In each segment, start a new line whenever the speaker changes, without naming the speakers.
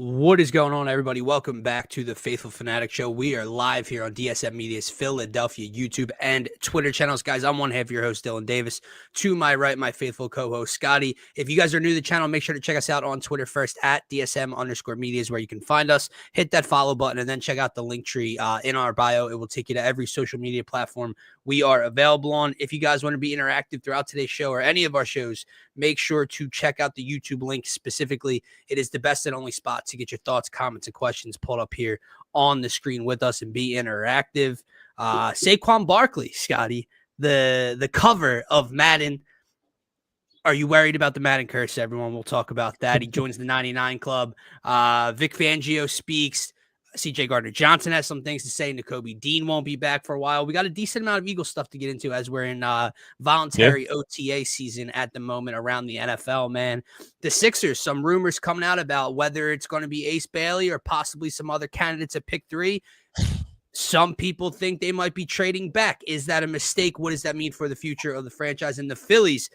What is going on, everybody? Welcome back to the Phaithful Phanatic Show. We are live here on DSM-Media's Philadelphia YouTube and Twitter channels. Guys, I'm one half of your host, Dylan Davis. To my right, my faithful co-host, Scotty. If you guys are new to the channel, make sure to check us out on Twitter first at DSM_Media is where you can find us. Hit that follow button and then check out the link tree in our bio. It will take you to every social media platform we are available on. If you guys want to be interactive throughout today's show or any of our shows, make sure to check out the YouTube link specifically. It is the best and only spot to get your thoughts, comments, and questions pulled up here on the screen with us and be interactive. Saquon Barkley, Scotty, the cover of Madden. Are you worried about the Madden curse? Everyone will talk about that. He joins the 99 club. Vic Fangio speaks. CJ Gardner-Johnson has some things to say. Nakobe Dean won't be back for a while. We got a decent amount of Eagles stuff to get into as we're in voluntary OTA season at the moment around the NFL, man. The Sixers, some rumors coming out about whether it's going to be Ace Bailey or possibly some other candidates at pick 3. Some people think they might be trading back. Is that a mistake? What does that mean for the future of the franchise? And the Phillies,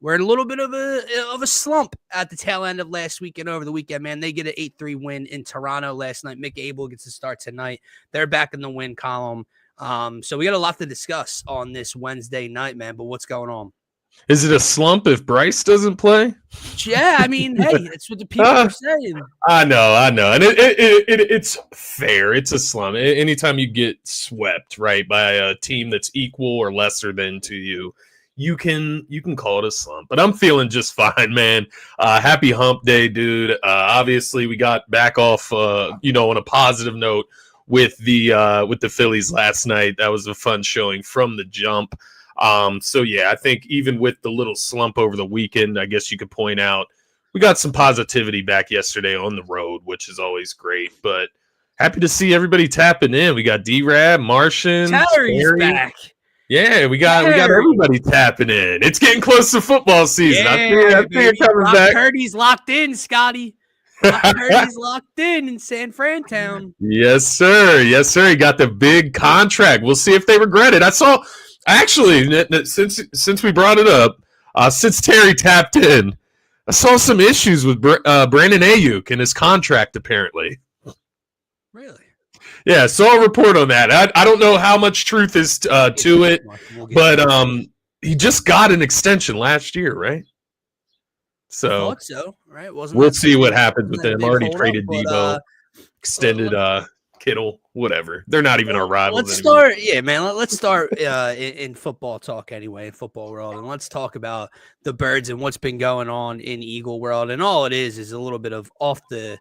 we're in a little bit of a slump at the tail end of last week and over the weekend, man. They get an 8-3 win in Toronto last night. Mick Abel gets to start tonight. They're back in the win column. So we got a lot to discuss on this Wednesday night, man. But what's going on?
Is it a slump if Bryce doesn't play?
Yeah, I mean, hey, that's what the people are saying.
I know. And it's fair. It's a slump. Anytime you get swept, right, by a team that's equal or lesser than to you, you can call it a slump, but I'm feeling just fine, man. Happy hump day, dude. Obviously we got back off, on a positive note with the Phillies last night. That was a fun showing from the jump. So yeah, I think even with the little slump over the weekend, I guess you could point out we got some positivity back yesterday on the road, which is always great, but happy to see everybody tapping in. We got D-Rab, Martian,
Terry's back.
Yeah, we got everybody tapping in. It's getting close to football season.
Yeah,
I think it coming back.
Purdy's locked in, Scotty. Purdy's locked in San Fran town.
Yes, sir. He got the big contract. We'll see if they regret it. Since we brought it up, since Terry tapped in, I saw some issues with Brandon Ayuk and his contract, apparently.
Really?
Yeah, saw a report on that. I don't know how much truth is to it, but he just got an extension last year, right? So,
I thought so, right?
We'll see what happens with them. Already traded Debo, extended Kittle, whatever. They're not even our rivals.
Let's start in football talk anyway, in football world, and let's talk about the Birds and what's been going on in Eagle world. And all it is a little bit of off the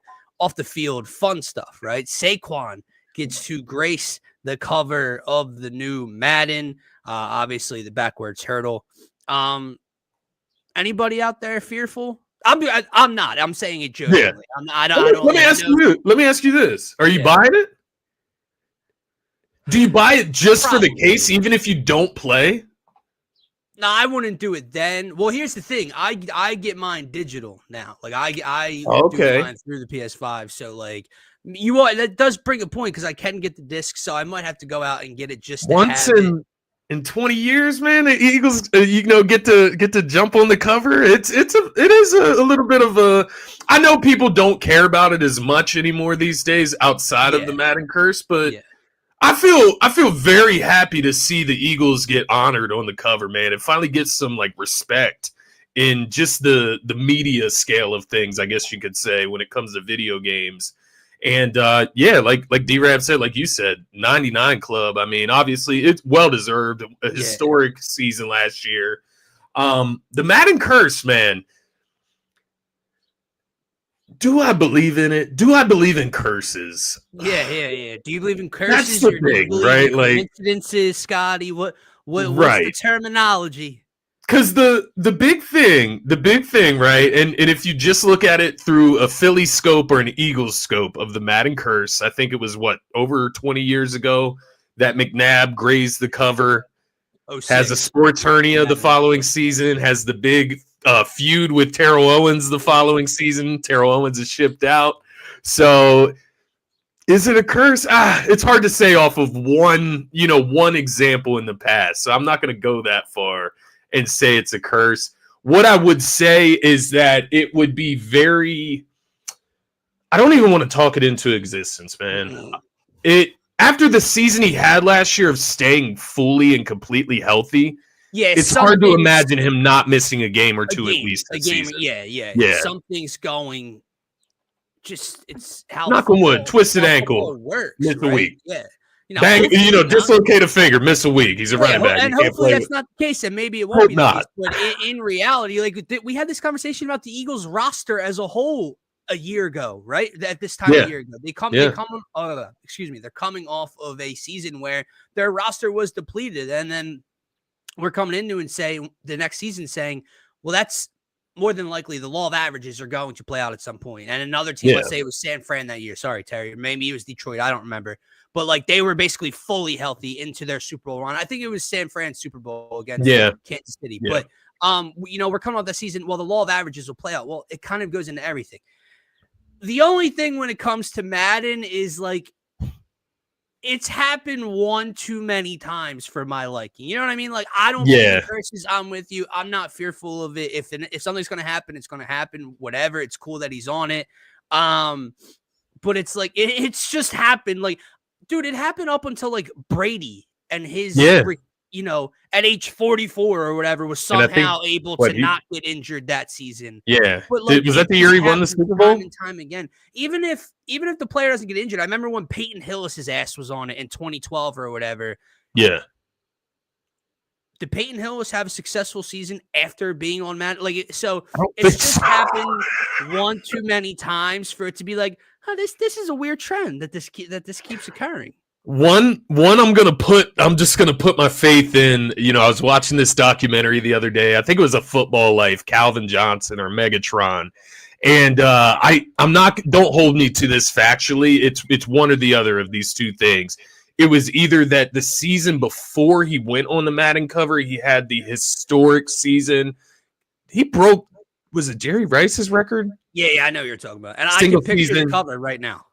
field fun stuff, right? Saquon gets to grace the cover of the new Madden, obviously the backwards hurdle. Anybody out there fearful? I'm not. I'm saying it jokingly.
Yeah. Let me ask you this: are you buying it? Do you buy it just for the case, even if you don't play?
No, I wouldn't do it then. Well, here's the thing: I get mine digital now. Like I do mine through the PS5. So like. That does bring a point because I can get the disc, so I might have to go out and get it just
once in 20 years, man. The Eagles, get to jump on the cover. It is a little bit of a. I know people don't care about it as much anymore these days outside of the Madden curse, but I feel very happy to see the Eagles get honored on the cover, man. It finally gets some like respect in just the media scale of things, I guess you could say, when it comes to video games. And like D-Rab said, like you said, 99 club. I mean, obviously it's well deserved, a historic season last year. The Madden curse, man. Do I believe in it? Do I believe in curses?
Yeah. Do you believe in curses?
That's the thing, right? Like
coincidences, Scotty. What's the terminology?
Because the big thing, right? And if you just look at it through a Philly scope or an Eagles scope of the Madden curse, I think it was over 20 years ago that McNabb grazed the cover, has a sports hernia the following season, has the big feud with Terrell Owens the following season. Terrell Owens is shipped out. So is it a curse? It's hard to say off of one example in the past. So I'm not going to go that far and say it's a curse. What I would say is that it would be very I don't even want to talk it into existence, man. It after the season he had last year of staying fully and completely healthy, it's hard to imagine him not missing a game or two at least.
A game, yeah. Something's going. Just it's how
knock on wood, twisted ankle,
works.
Miss a week.
Yeah.
Bang, dislocate a finger, miss a week. He's a running back.
And hopefully that's not the case, and maybe it won't be the case. But in reality, like we had this conversation about the Eagles roster as a whole a year ago, right? At this time a year ago. They're coming off of a season where their roster was depleted, and then we're coming into and saying the next season saying, well, that's more than likely the law of averages are going to play out at some point. And another team, let's say it was San Fran that year. Sorry, Terry. Maybe it was Detroit. I don't remember. But like they were basically fully healthy into their Super Bowl run. I think it was San Fran's Super Bowl against Kansas City. Yeah. But we're coming off that season. Well, the law of averages will play out. Well, it kind of goes into everything. The only thing when it comes to Madden is like it's happened one too many times for my liking. You know what I mean? Like I don't believe the curses. I'm with you. I'm not fearful of it. If something's gonna happen, it's gonna happen. Whatever. It's cool that he's on it. But it's like it's just happened. Like, dude, it happened up until like Brady and his at age 44 or whatever was somehow able to not get injured that season.
Yeah.
But like,
was that the year he won the Super Bowl?
Time and time again. Even if the player doesn't get injured, I remember when Peyton Hillis's ass was on it in 2012 or whatever.
Yeah.
Did Peyton Hillis have a successful season after being on Madden? Like, so it's just happened one too many times for it to be like, oh, this is a weird trend that this keeps occurring.
One I'm just gonna put my faith in. I was watching this documentary the other day. I think it was a Football Life, Calvin Johnson or Megatron. And I'm not, don't hold me to this factually. It's one or the other of these two things. It was either that the season before he went on the Madden cover, he had the historic season. He broke, was it Jerry Rice's record?
Yeah, I know what you're talking about. And I can picture the cover right now.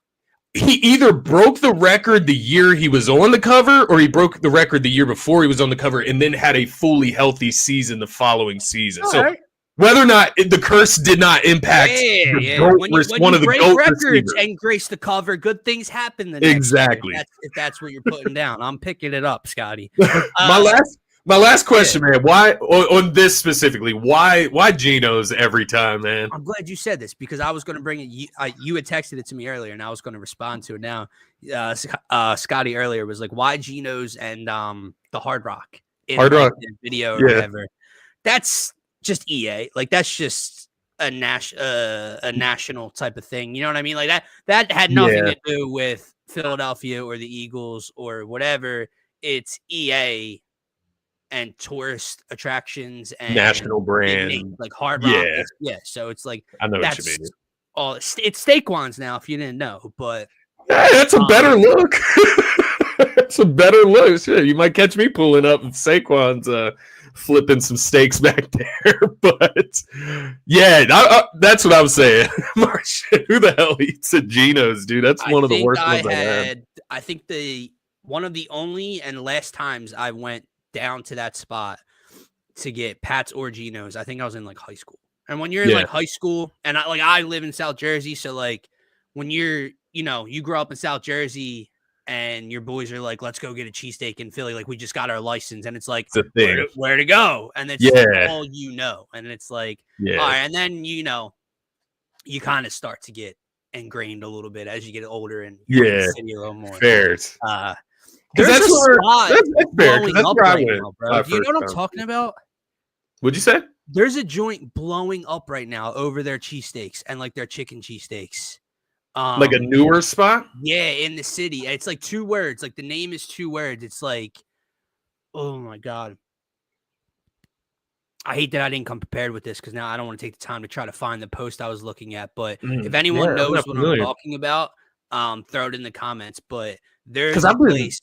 He either broke the record the year he was on the cover, or he broke the record the year before he was on the cover, and then had a fully healthy season the following season.
All
so
right.
Whether or not the curse did not impact
when you break records and grace the cover, good things happen.
Exactly.
If that's what you're putting down, I'm picking it up, Scotty.
My last question, man. Why on this specifically? Why Geno's every time, man?
I'm glad you said this because I was going to bring it. You had texted it to me earlier, and I was going to respond to it now. Scotty earlier was like, "Why Geno's and the Hard Rock video or whatever?" That's just EA. Like that's just a national type of thing. You know what I mean? Like that had nothing to do with Philadelphia or the Eagles or whatever. It's EA and tourist attractions and
national brand
like Hard Rock. So it's like
I know what you mean.
It's Saquon's now if you didn't know, but
that's a better look. That's a better look. Sure, you might catch me pulling up with Saquon's flipping some steaks back there, but that's what I was saying. Martian, who the hell eats at Geno's, dude? That's one of the worst ones I had.
I think one of the only and last times I went down to that spot to get Pat's or Geno's, I think I was in like high school. And when you're in like high school, and I live in South Jersey, so like when you're you grow up in South Jersey and your boys are like, let's go get a cheesesteak in Philly, like we just got our license, and it's like where to go, and it's all and it's like all right, and then you kind of start to get ingrained a little bit as you get older and in the city a little more.
Fair.
There's a spot blowing up right
now,
bro. Do you know what I'm talking about?
What'd you say?
There's a joint blowing up right now over their cheesesteaks and like their chicken cheesesteaks.
Like a newer spot?
Yeah, in the city. It's like 2 words. Like the name is 2 words. It's like, oh my God. I hate that I didn't come prepared with this because now I don't want to take the time to try to find the post I was looking at. But if anyone knows what I'm talking about, throw it in the comments. But there's a place.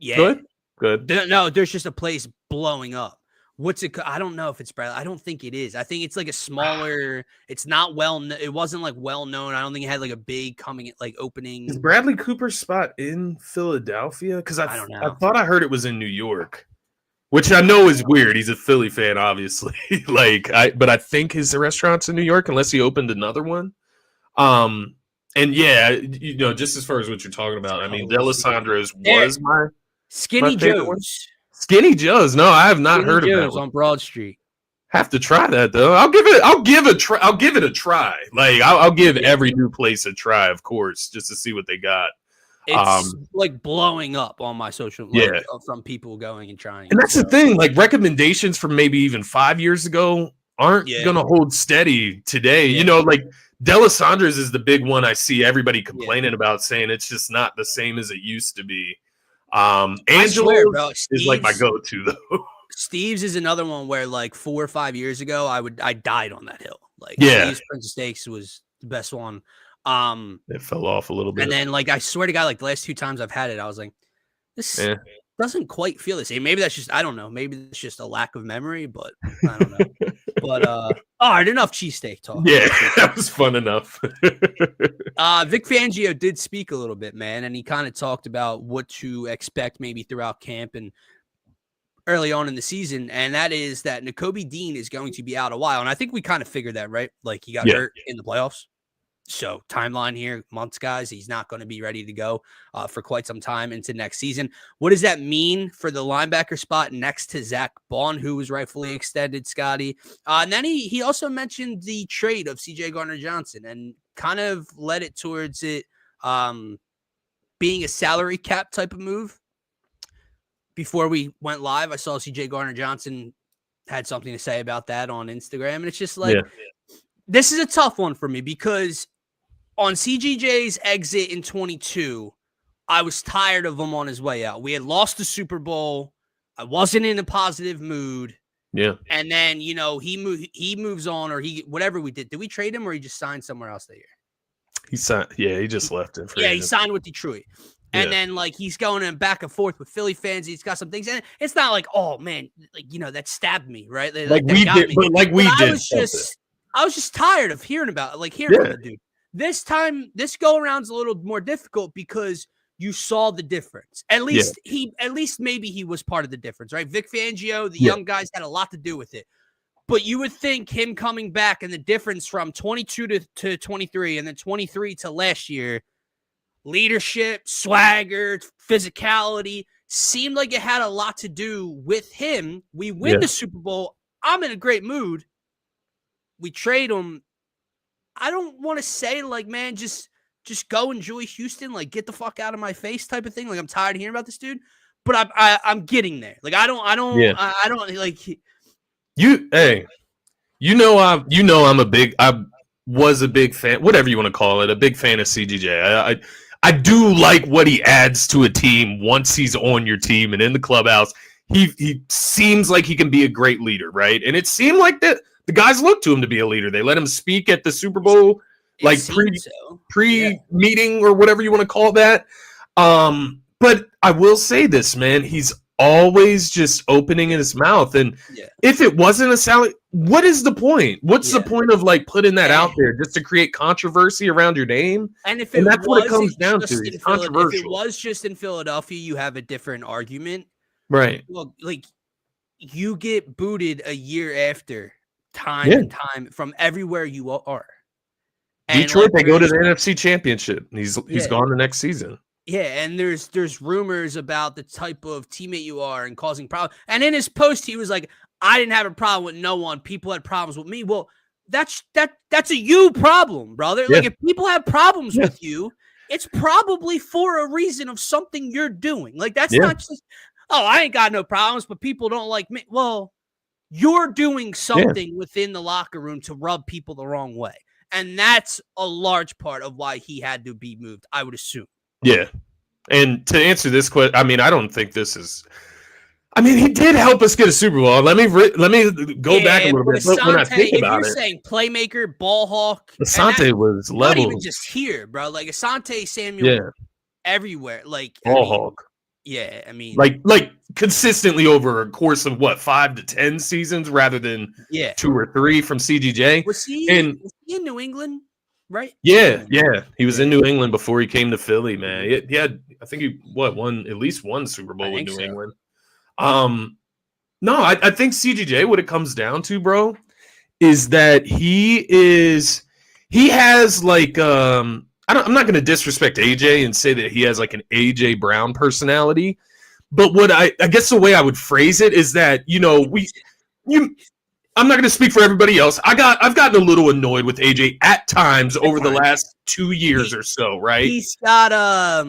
Yeah.
Good.
No, there's just a place blowing up. What's it? I don't know if it's Bradley. I don't think it is. I think it's like a smaller. It's not it wasn't like well known. I don't think it had like a big opening.
Is Bradley Cooper's spot in Philadelphia? Because I don't know. I thought I heard it was in New York, which I know is weird. He's a Philly fan, obviously. But I think his restaurant's in New York, unless he opened another one. And yeah, just as far as what you're talking about, I mean, D'Alessandro's
There.
was my
Skinny
favorite one.
Joe's.
Skinny Joe's. No, I have not heard of that one.
On Broad Street.
Have to try that though. I'll give it a try. Like I'll give every new place a try, of course, just to see what they got.
It's like blowing up on my social media from people going and trying.
And that's the thing. Like recommendations from maybe even 5 years ago aren't going to hold steady today. Yeah. Like D'Alessandro's is the big one I see everybody complaining about, saying it's just not the same as it used to be. Angelo's is like my go-to though.
Steve's is another one where like 4 or 5 years ago I died on that hill. Like Steve's Prince of Steaks was the best one.
It fell off a little bit.
And then like I swear to God, like the last 2 times I've had it, I was like, this doesn't quite feel the same. Maybe that's just, I don't know. Maybe it's just a lack of memory, but I don't know. But all right, enough cheesesteak talk.
Yeah, that was fun enough.
Vic Fangio did speak a little bit, man, and he kind of talked about what to expect maybe throughout camp and early on in the season, and that is that Nakobe Dean is going to be out a while. And I think we kind of figured that, right? Like he got hurt in the playoffs. So timeline here, months, guys, he's not going to be ready to go for quite some time into next season. What does that mean for the linebacker spot next to Zach Bond, who was rightfully extended, Scotty? And then he also mentioned the trade of C.J. Gardner-Johnson and kind of led it towards it being a salary cap type of move. Before we went live, I saw C.J. Gardner-Johnson had something to say about that on Instagram. And it's just like, this is a tough one for me because on CGJ's exit in 22, I was tired of him on his way out. We had lost the Super Bowl. I wasn't in a positive mood.
Yeah.
And then, he moves on, or whatever we did. Did we trade him or he just signed somewhere else that year?
He signed. Yeah, he just left it.
He signed with Detroit. And then, like, he's going in back and forth with Philly fans. He's got some things. And it's not like, oh, man, like, that stabbed me, right?
Like we did. But like we did.
I was just tired of hearing about it, from the dude. This time, this go around's a little more difficult because you saw the difference. At least maybe he was part of the difference, right? Vic Fangio, the young guys had a lot to do with it. But you would think him coming back and the difference from 22 to 23 and then 23 to last year, leadership, swagger, physicality, seemed like it had a lot to do with him. We win the Super Bowl. I'm in a great mood. We trade him. I don't want to say like, man, just go enjoy Houston, like get the fuck out of my face type of thing. Like I'm tired of hearing about this dude, but I'm getting there. Like I don't like
you. Hey, I was a big fan, whatever you want to call it, a big fan of CGJ. I do like what he adds to a team once he's on your team and in the clubhouse. He seems like he can be a great leader, right? And it seemed like that. The guys look to him to be a leader. They let him speak at the Super Bowl, like pre-meeting or whatever you want to call that. But I will say this, man, he's always just opening his mouth. And if it wasn't a salary, what is the point? What's the point of like putting that out there just to create controversy around your name?
And that's
what it comes down to. It's controversial.
If it was just in Philadelphia, you have a different argument.
Right.
Well, like you get booted a year after. Time and time from everywhere you are. And
Detroit, they go to the NFC Championship. He's gone the next season.
Yeah, and there's rumors about the type of teammate you are and causing problems. And in his post, he was like, "I didn't have a problem with no one. People had problems with me." Well, that's a you problem, brother. Like if people have problems with you, it's probably for a reason of something you're doing. Like that's not just, oh, I ain't got no problems, but people don't like me. Well, you're doing something within the locker room to rub people the wrong way. And that's a large part of why he had to be moved, I would assume.
Yeah. And to answer this question, I mean, I don't think this is – I mean, he did help us get a Super Bowl. Let me go back a little bit when I think about it.
If you're saying playmaker, ball hawk –
Asante was level.
Not even just here, bro. Like Asante Samuel everywhere. Like
ball hawk.
Yeah, I mean,
like consistently over a course of 5 to 10 seasons rather than 2 or 3 from CGJ.
Was he in New England, right?
Yeah. He was in New England before he came to Philly, man. He had, I think he won at least one Super Bowl with New England. No, I think CGJ, what it comes down to, bro, is that he has like I'm not going to disrespect AJ and say that he has like an AJ Brown personality, but what I guess the way I would phrase it is that, I'm not going to speak for everybody else. I've gotten a little annoyed with AJ at times over the last 2 years or so, right?
He's got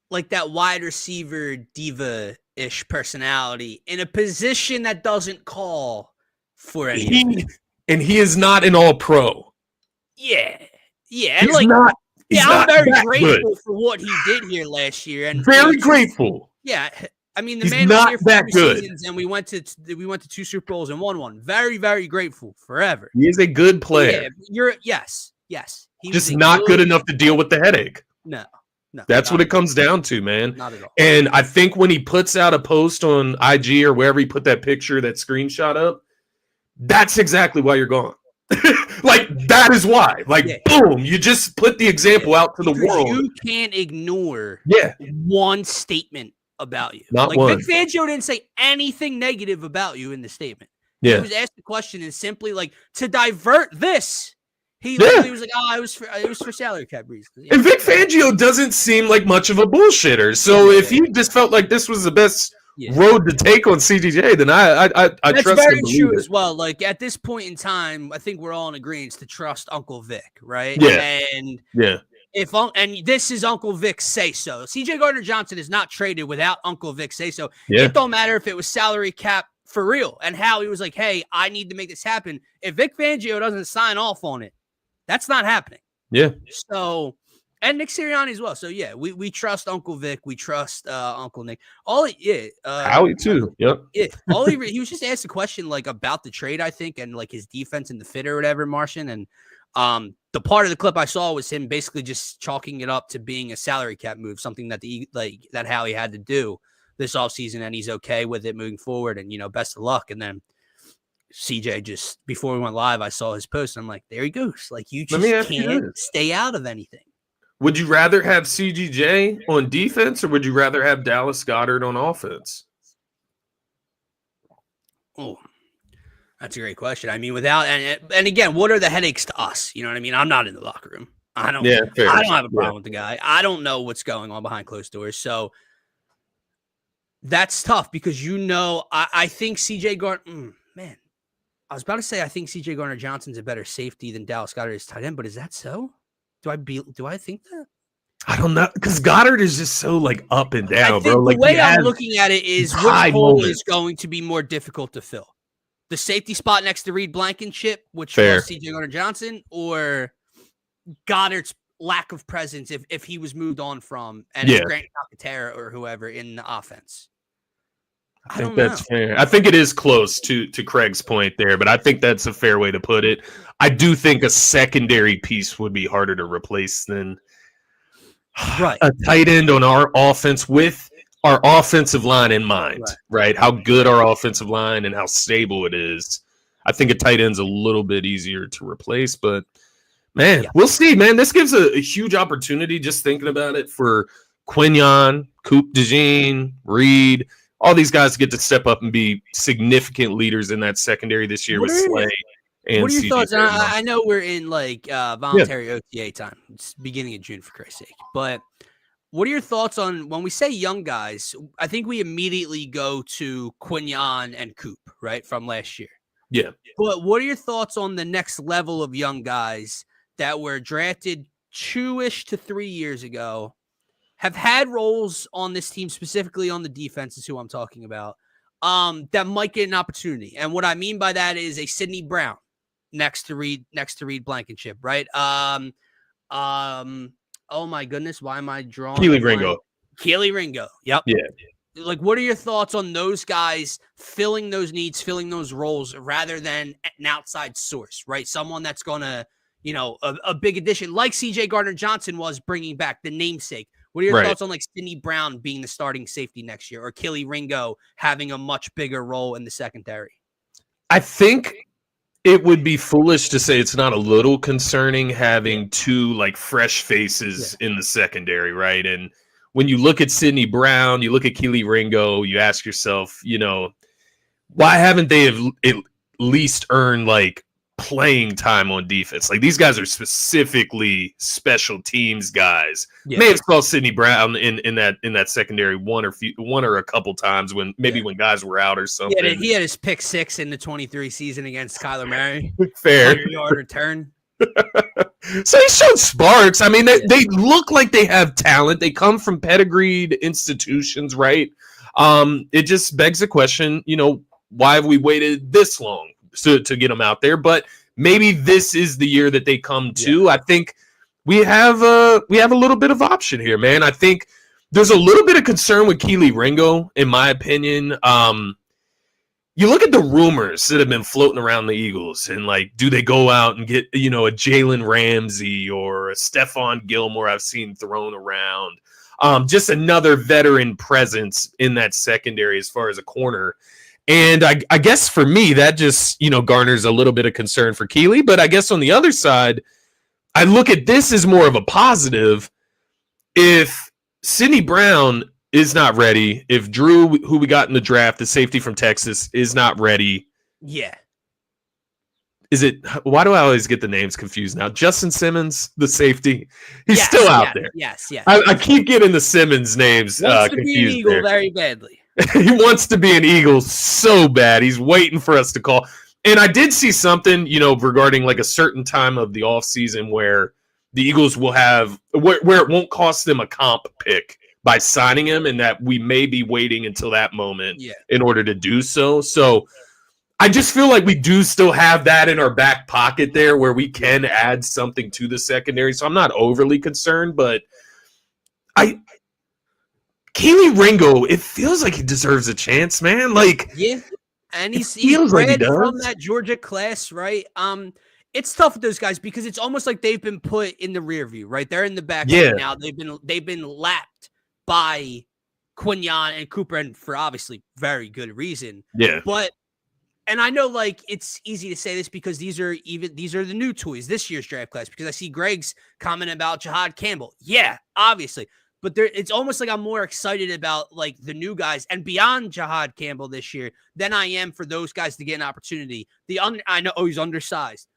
like that wide receiver diva-ish personality in a position that doesn't call for anything.
And he is not an all-pro.
Yeah. And I'm very grateful for what he did here last year. And
very grateful.
Yeah. I mean, the
He's
man
not
was here for
that
3
good.
seasons, and we went to 2 Super Bowls and won one. Very, very grateful forever.
He is a good player.
Yeah, yes. He
just not good enough to deal with the headache.
No.
That's what it comes down to, man.
Not at all.
And I think when he puts out a post on IG or wherever he put that picture, that screenshot up, that's exactly why you're gone. Like, that is why. Like, boom, you just put the example out to the world.
You can't ignore one statement about you.
Not
like
one.
Vic Fangio didn't say anything negative about you in the statement.
Yeah.
He was asked the question and simply like to divert this. He literally was like, it was for salary cap reasons.
And Vic Fangio doesn't seem like much of a bullshitter. So if he just felt like this was the best road to take on CGJ, then I
That's
trust
very
him.
true as well. Like at this point in time, I think we're all in agreement to trust Uncle Vic, right?
Yeah.
And
and
this is Uncle Vic's say so. CJ Gardner-Johnson is not traded without Uncle Vic say so.
Yeah.
It don't matter if it was salary cap for real and how he was like, hey, I need to make this happen. If Vic Fangio doesn't sign off on it, that's not happening.
Yeah.
So, and Nick Sirianni as well. So yeah, we trust Uncle Vic. We trust Uncle Nick.
Howie too. Yep.
Yeah. He was just asked a question like about the trade, I think, and like his defense in the fit or whatever, Martian. And the part of the clip I saw was him basically just chalking it up to being a salary cap move, something that that Howie had to do this offseason, and he's okay with it moving forward. And best of luck. And then CJ just before we went live, I saw his post. And I'm like, there he goes. Like you just can't stay out of anything.
Would you rather have CGJ on defense or would you rather have Dallas Goedert on offense?
Oh, that's a great question. I mean, and again, what are the headaches to us? You know what I mean? I'm not in the locker room. I don't have a problem with the guy. I don't know what's going on behind closed doors. So that's tough because I think CJ Gardner, man, I was about to say I think CJ Gardner-Johnson's a better safety than Dallas Goedert is tight end, but is that so? Do I think that?
I don't know because Goddard is just so like up and down,
I think
bro. Like
the way I'm looking at it is which hole is going to be more difficult to fill. The safety spot next to Reed Blankenship, which was CJ Gardner-Johnson, or Goddard's lack of presence if he was moved on from and it's Grant Calcaterra or whoever in the offense.
I think that's fair. I think it is close to Craig's point there, but I think that's a fair way to put it. I do think a secondary piece would be harder to replace than a tight end on our offense with our offensive line in mind, right? How good our offensive line and how stable it is. I think a tight end's a little bit easier to replace, but man, we'll see, man. This gives a huge opportunity just thinking about it for Quinyon, Coop DeJean, Reed, all these guys get to step up and be significant leaders in that secondary this year with Slay and
what are your
CJ
thoughts? I know we're in like voluntary OTA time. It's beginning of June for Christ's sake. But what are your thoughts on when we say young guys? I think we immediately go to Quinyon and Coop, right, from last year.
Yeah.
But what are your thoughts on the next level of young guys that were drafted 2-ish to 3 years ago, have had roles on this team, specifically on the defense is who I'm talking about, that might get an opportunity. And what I mean by that is a Sidney Brown next to Reed Blankenship, right? Oh my goodness, why am I drawing? Keely Ringo. Yep. Yeah. Like, what are your thoughts on those guys filling those needs, filling those roles rather than an outside source, right? Someone that's going to, a big addition like CJ Gardner-Johnson was bringing back the namesake. What are your thoughts on like Sidney Brown being the starting safety next year or Keely Ringo having a much bigger role in the secondary?
I think it would be foolish to say it's not a little concerning having two like fresh faces in the secondary, right? And when you look at Sidney Brown, you look at Keely Ringo, you ask yourself, why haven't they at least earned like playing time on defense. Like these guys are specifically special teams guys.
Yeah.
May have saw Sidney Brown in that secondary one or a couple times when guys were out or something.
Yeah, he had his pick 6 in the 23 season against Kyler Murray.
Fair
100-yard return.
So he showed sparks. I mean, they look like they have talent. They come from pedigreed institutions, right? It just begs the question, why have we waited this long to get them out there? But maybe this is the year that they come to. I think we have a little bit of option here, man. I think there's a little bit of concern with Keely Ringo, in my opinion. You look at the rumors that have been floating around the Eagles, and like, do they go out and get a Jalen Ramsey or a Stephon Gilmore? I've seen thrown around. Just another veteran presence in that secondary as far as a corner. And I guess for me, that just, garners a little bit of concern for Keely. But I guess on the other side, I look at this as more of a positive. If Sidney Brown is not ready, if Drew, who we got in the draft, the safety from Texas, is not ready.
Yeah.
Why do I always get the names confused now? Justin Simmons, the safety. He's still out there.
Yes.
I keep getting the Simmons names
confused.
Confused.
Be an Eagle very badly.
He wants to be an Eagle so bad. He's waiting for us to call. And I did see something, regarding like a certain time of the offseason where the Eagles will have where it won't cost them a comp pick by signing him, and that we may be waiting until that moment in order to do so. So I just feel like we do still have that in our back pocket there where we can add something to the secondary. So I'm not overly concerned, but Keely Ringo, it feels like he deserves a chance, man.
And he's
bred
from that Georgia class, right? It's tough with those guys because it's almost like they've been put in the rear view, right? They're in the back right now. They've been lapped by Quinyon and Cooper, and for obviously very good reason.
Yeah.
And I know it's easy to say this because these are the new toys this year's draft class, because I see Greg's comment about Jahad Campbell. Yeah, obviously. But it's almost like I'm more excited about the new guys and beyond Jahad Campbell this year than I am for those guys to get an opportunity. I know he's undersized.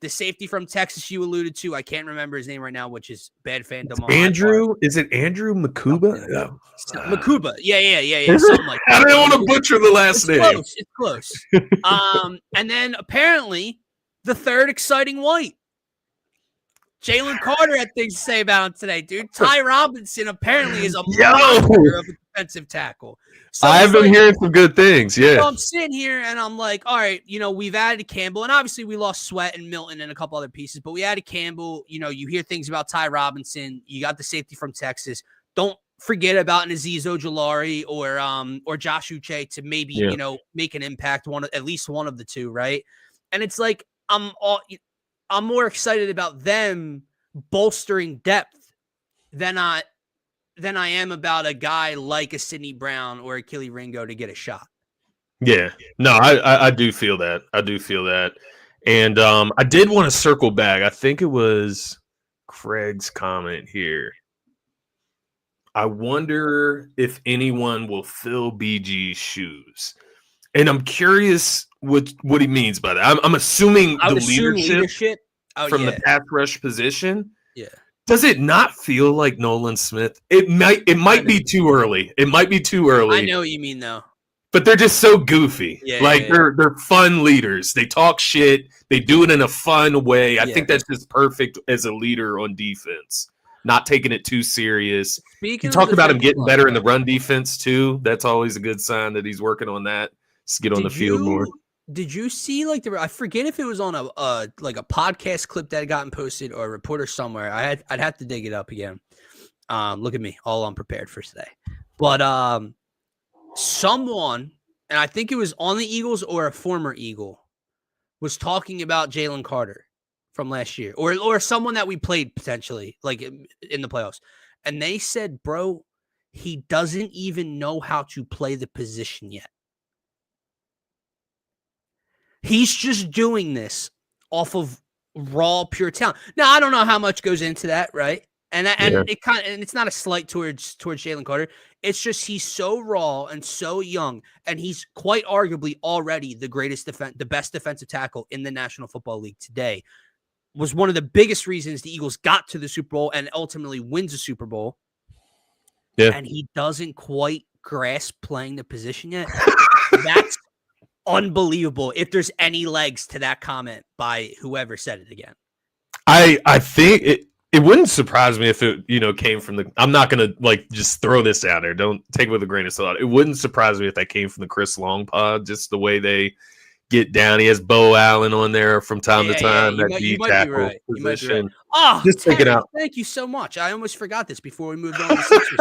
The safety from Texas you alluded to, I can't remember his name right now, which is bad fandom.
Andrew, is it Andrew Makuba?
No. Makuba, yeah. Something like that.
I don't want to butcher the last name.
It's close. And then apparently the third exciting white. Jalen Carter had things to say about him today, dude. Ty Robinson apparently is a monster of a defensive tackle. So
I've been hearing some good things, yeah.
So I'm sitting here and I'm like, all right, we've added Campbell, and obviously we lost Sweat and Milton and a couple other pieces, but we added Campbell. You hear things about Ty Robinson. You got the safety from Texas. Don't forget about Azeez Ojulari or Josh Uche to maybe make an impact, at least one of the two, right? And it's like I'm more excited about them bolstering depth than I am about a guy like a Sidney Brown or a Keely Ringo to get a shot.
Yeah, no, I do feel that. And I did want to circle back. I think it was Craig's comment here. I wonder if anyone will fill BG's shoes. And I'm curious what he means by that. I'm assuming leadership from the pass rush position.
Yeah.
Does it not feel like Nolan Smith? It might be too early. It might be too early.
I know what you mean though.
But they're just so goofy.
Yeah,
they're fun leaders. They talk shit. They do it in a fun way. I think that's just perfect as a leader on defense. Not taking it too serious. You talked about him getting better in the run defense too. That's always a good sign that he's working on that. Just get on the field more.
Did you see I forget if it was on a podcast clip that had gotten posted or a reporter somewhere. I'd have to dig it up again. Look at me, all unprepared for today. But someone, and I think it was on the Eagles or a former Eagle, was talking about Jalen Carter from last year, or someone that we played potentially in the playoffs, and they said, "Bro, he doesn't even know how to play the position yet. He's just doing this off of raw, pure talent." Now, I don't know how much goes into that, right? And it's not a slight towards Jalen Carter. It's just he's so raw and so young, and he's quite arguably already the best defensive tackle in the National Football League today. Was one of the biggest reasons the Eagles got to the Super Bowl and ultimately wins a Super Bowl.
Yeah.
And he doesn't quite grasp playing the position yet. That's unbelievable if there's any legs to that comment by whoever said it again.
I think it wouldn't surprise me if it, came from I'm not going to just throw this out there. Don't take it with a grain of salt. It wouldn't surprise me if that came from the Chris Long pod, just the way they get down. He has Bo Allen on there from time to time.
Yeah. You might be right.
Position.
Oh,
just take it out.
Thank you so much. I almost forgot this before we moved on to Sixers.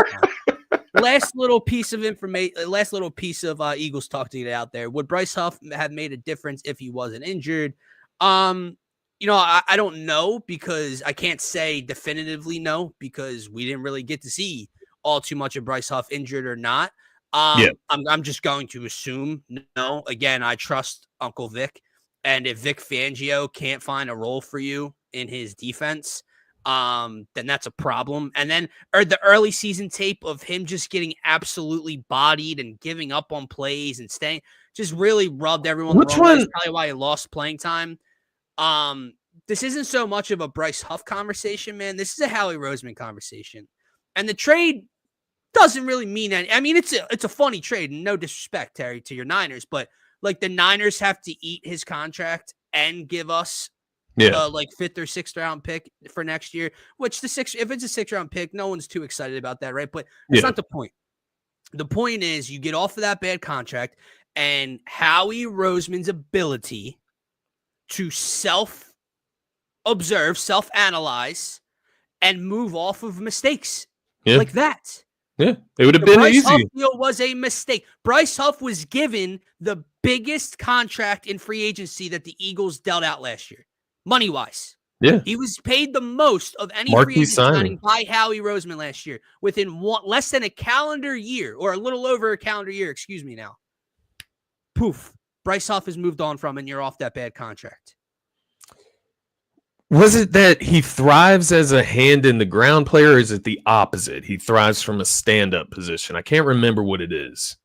Last little piece of information, Eagles talk to get out there. Would Bryce Huff have made a difference if he wasn't injured? I don't know, because I can't say definitively no, because we didn't really get to see all too much of Bryce Huff injured or not. I'm just going to assume no. Again, I trust Uncle Vic, and if Vic Fangio can't find a role for you in his defense, then that's a problem. And then the early season tape of him just getting absolutely bodied and giving up on plays and staying just really rubbed everyone the wrong way. That's probably why he lost playing time. This isn't so much of a Bryce Huff conversation, man. This is a Howie Roseman conversation. And the trade doesn't really mean any. I mean, it's a funny trade, and no disrespect, Terry, to your Niners, but the Niners have to eat his contract and give us fifth or sixth round pick for next year, which if it's a 6th round pick, no one's too excited about that, right? But that's not the point. The point is you get off of that bad contract, and Howie Roseman's ability to self-observe, self-analyze, and move off of mistakes like that.
Yeah, it would have been
Bryce
easy.
Huff deal was a mistake. Bryce Huff was given the biggest contract in free agency that the Eagles dealt out last year, money-wise.
Yeah.
He was paid the most of any
Marquee
free agent signing
signing
by Howie Roseman last year within less than a calendar year, or a little over a calendar year, excuse me now. Poof. Bryce Huff has moved on from, and you're off that bad contract.
Was it that he thrives as a hand in the ground player, or is it the opposite? He thrives from a stand-up position. I can't remember what it is.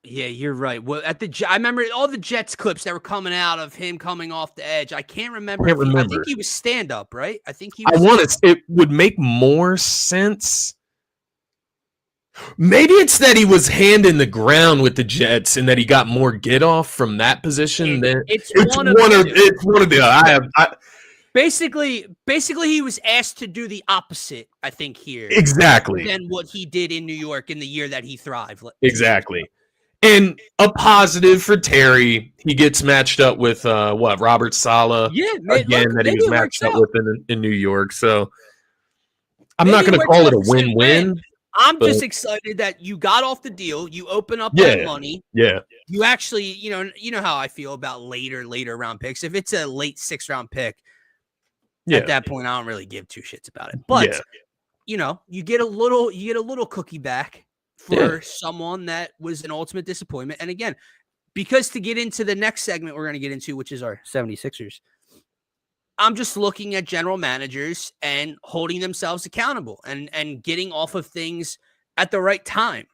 Yeah, you're right. Well, I remember all the Jets clips that were coming out of him coming off the edge. I can't remember. I think he was stand-up, right? I think he was.
It would make more sense. Maybe it's that he was hand in the ground with the Jets and that he got more get off from that position. It's one of the.
Basically, he was asked to do the opposite, I think, here.
Exactly.
Than what he did in New York in the year that he thrived.
Exactly. And a positive for Terry, he gets matched up with Robert Saleh.
Yeah,
that he was matched up with in New York. So I'm not going to call it a win-win.
I'm just excited that you got off the deal. You open up that money.
Yeah.
You actually, you know how I feel about later round picks. If it's a late 6th round pick, at that point, I don't really give two shits about it. But you get a little cookie back for someone that was an ultimate disappointment. And again, because to get into the next segment we're going to get into, which is our 76ers, I'm just looking at general managers and holding themselves accountable and getting off of things at the right time.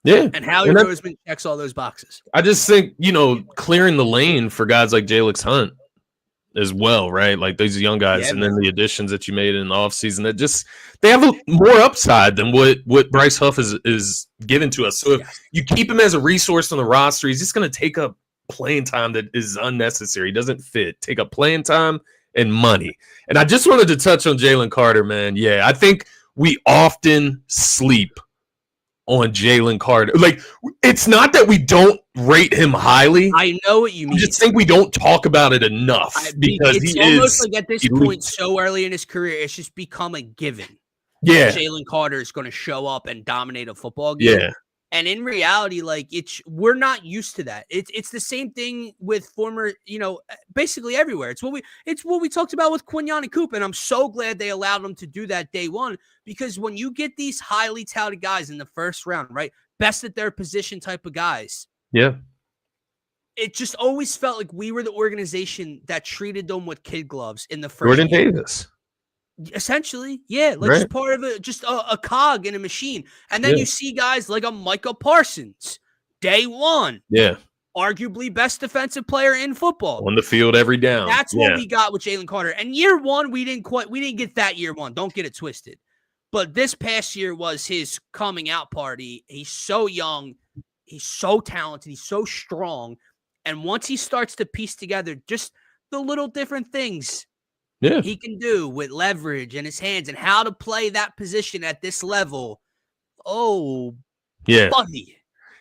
Yeah.
And Howie Roseman checks all those boxes. I
just think, clearing the lane for guys like Jalix Hunt as well, right? Like these young guys, and then the additions that you made in the offseason that they have more upside than what Bryce Huff is given to us. So if you keep him as a resource on the roster, he's just going to take up playing time that is unnecessary. He doesn't fit. Take up playing time and money. And I just wanted to touch on Jalen Carter, man. Yeah, I think we often sleep on Jalen Carter. Like, it's not that we don't rate him highly.
I know what you mean.
I just think we don't talk about it enough because
it's almost like at this point so early in his career, it's just become a given.
Yeah.
Jalen Carter is going to show up and dominate a football game. Yeah. And in reality, we're not used to that. It's the same thing with former, basically everywhere. It's what we talked about with Quinyon and Coop, and I'm so glad they allowed them to do that day one, because when you get these highly touted guys in the first round, right, best at their position type of guys, it just always felt like we were the organization that treated them with kid gloves in the first.
Jordan Davis.
Essentially, yeah, like
Right.
just part of a cog in a machine. And then you see guys like a Micah Parsons, day one.
Yeah.
Arguably best defensive player in football.
On the field every down.
That's what we got with Jalen Carter. And year one, we didn't get that year one. Don't get it twisted. But this past year was his coming out party. He's so young. He's so talented. He's so strong. And once he starts to piece together just the little different things he can do with leverage and his hands and how to play that position at this level. Oh, buddy.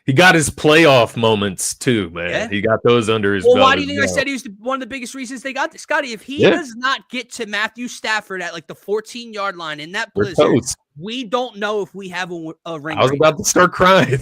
He got his playoff moments too, man. Yeah. He got those under his belt.
Why do you think I said he was one of the biggest reasons they got this? Scotty, if he does not get to Matthew Stafford at like the 14-yard line in that blizzard, we don't know if we have a ring.
I was about to start crying.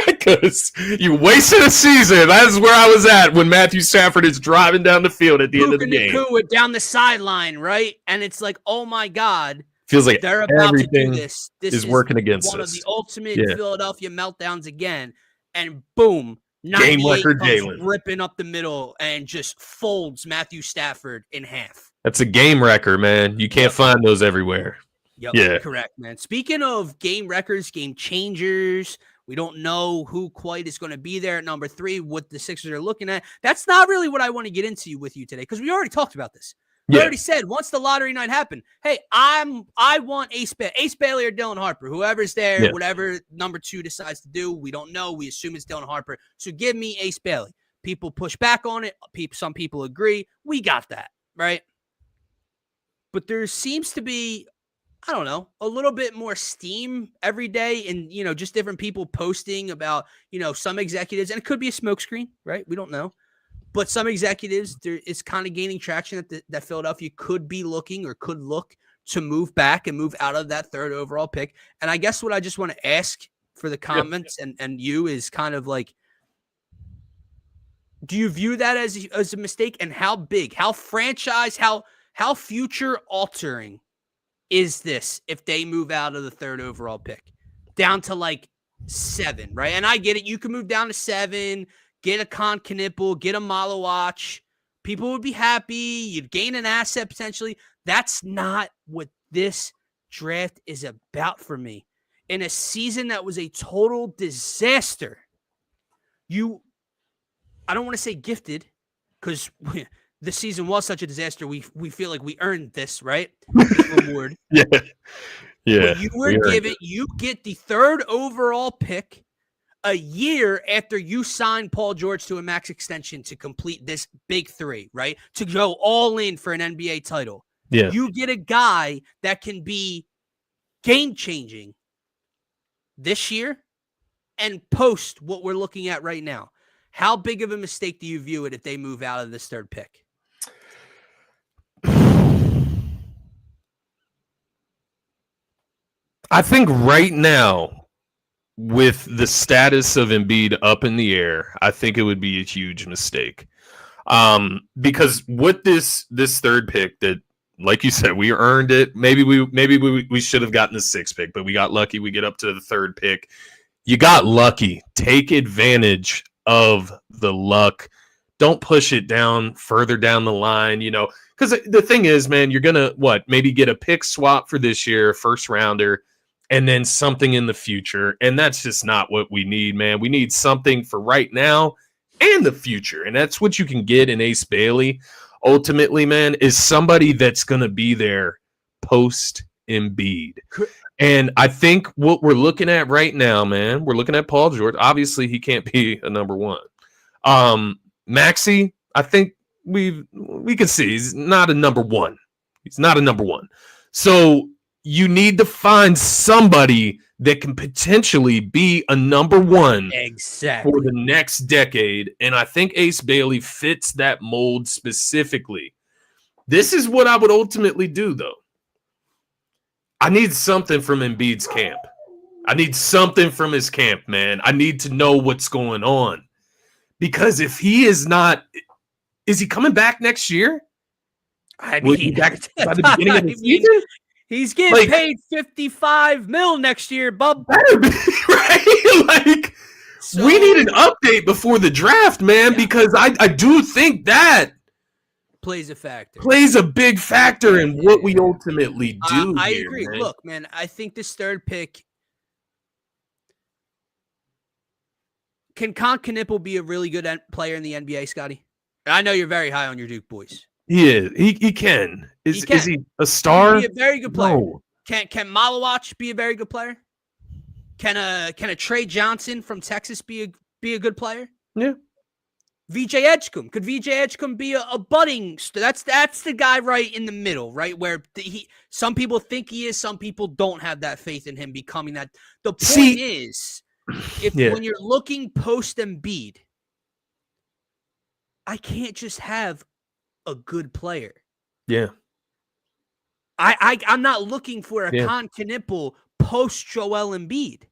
Because you wasted a season. That's where I was at when Matthew Stafford is driving down the field at the end of the game.
Down the sideline, right? And it's like, oh my God.
Feels like
they're about
everything
to do this. This
is working against
one
us.
Of the ultimate Philadelphia meltdowns again. And boom,
game record
Jalen ripping up the middle and just folds Matthew Stafford in half.
That's a game record, man. You can't find those everywhere.
Yep, correct, man. Speaking of game records, game changers, we don't know who quite is going to be there at number 3, what the Sixers are looking at. That's not really what I want to get into with you today, because we already talked about this. We already said once the lottery night happened, hey, I want Ace Bailey or Dylan Harper, whoever's there, whatever number 2 decides to do. We don't know. We assume it's Dylan Harper. So give me Ace Bailey. People push back on it. Some people agree. We got that, right? But there seems to be, I don't know, a little bit more steam every day and, just different people posting about, some executives, and it could be a smokescreen, right? We don't know. But some executives, it's kind of gaining traction that Philadelphia could be looking or could look to move back and move out of that 3rd overall pick. And I guess what I just want to ask for the comments and you is kind of like, do you view that as a mistake? And how big, how franchise, how future altering is this if they move out of the 3rd overall pick down to like 7, right? And I get it. You can move down to 7, get a Con Knipple, get a Malawatch. People would be happy. You'd gain an asset potentially. That's not what this draft is about for me. In a season that was a total disaster, I don't want to say gifted, because the season was such a disaster. We feel like we earned this, right? This reward.
Yeah.
When you were given, you get the 3rd overall pick a year after you signed Paul George to a max extension to complete this big 3, right? To go all in for an NBA title.
Yeah.
You get a guy that can be game-changing this year and post what we're looking at right now. How big of a mistake do you view it if they move out of this 3rd pick?
I think right now, with the status of Embiid up in the air, I think it would be a huge mistake. Because with this 3rd pick that, like you said, we earned it. Maybe we should have gotten the 6th pick, but we got lucky. We get up to the 3rd pick. You got lucky. Take advantage of the luck. Don't push it down further down the line, because the thing is, man, you're going to maybe get a pick swap for this year, 1st rounder, and then something in the future. And that's just not what we need, man. We need something for right now and the future. And that's what you can get in Ace Bailey. Ultimately, man, is somebody that's going to be there post Embiid. And I think what we're looking at right now, man, we're looking at Paul George. Obviously, he can't be a number 1. Maxey, I think we can see he's not a number 1. He's not a number 1. So you need to find somebody that can potentially be a number 1 for the next decade. And I think Ace Bailey fits that mold specifically. This is what I would ultimately do, though. I need something from Embiid's camp. I need something from his camp, man. I need to know what's going on. Because if he is not, is he coming back next year?
I mean,
back by the beginning of the season?
He's getting paid $55 million next year, bub.
Better be, right? We need an update before the draft, man, because I do think that
plays a factor.
Plays a big factor in what we ultimately do.
I
here,
agree.
man.
Look, man, I think this third pick. Can Knippel be a really good player in the NBA, Scotty? I know you're very high on your Duke boys.
Yeah, he can. Is he a star?
He can be a very good player.
No.
Can Malawach be a very good player? Can a Trey Johnson from Texas be a good player?
Yeah.
VJ Edgecombe. Could VJ Edgecombe be a budding? That's the guy right in the middle, right? Where some people think he is, some people don't have that faith in him becoming that. The point is, when you're looking post Embiid, I can't just have a good player.
Yeah.
I'm not looking for a Knippel post Joel Embiid.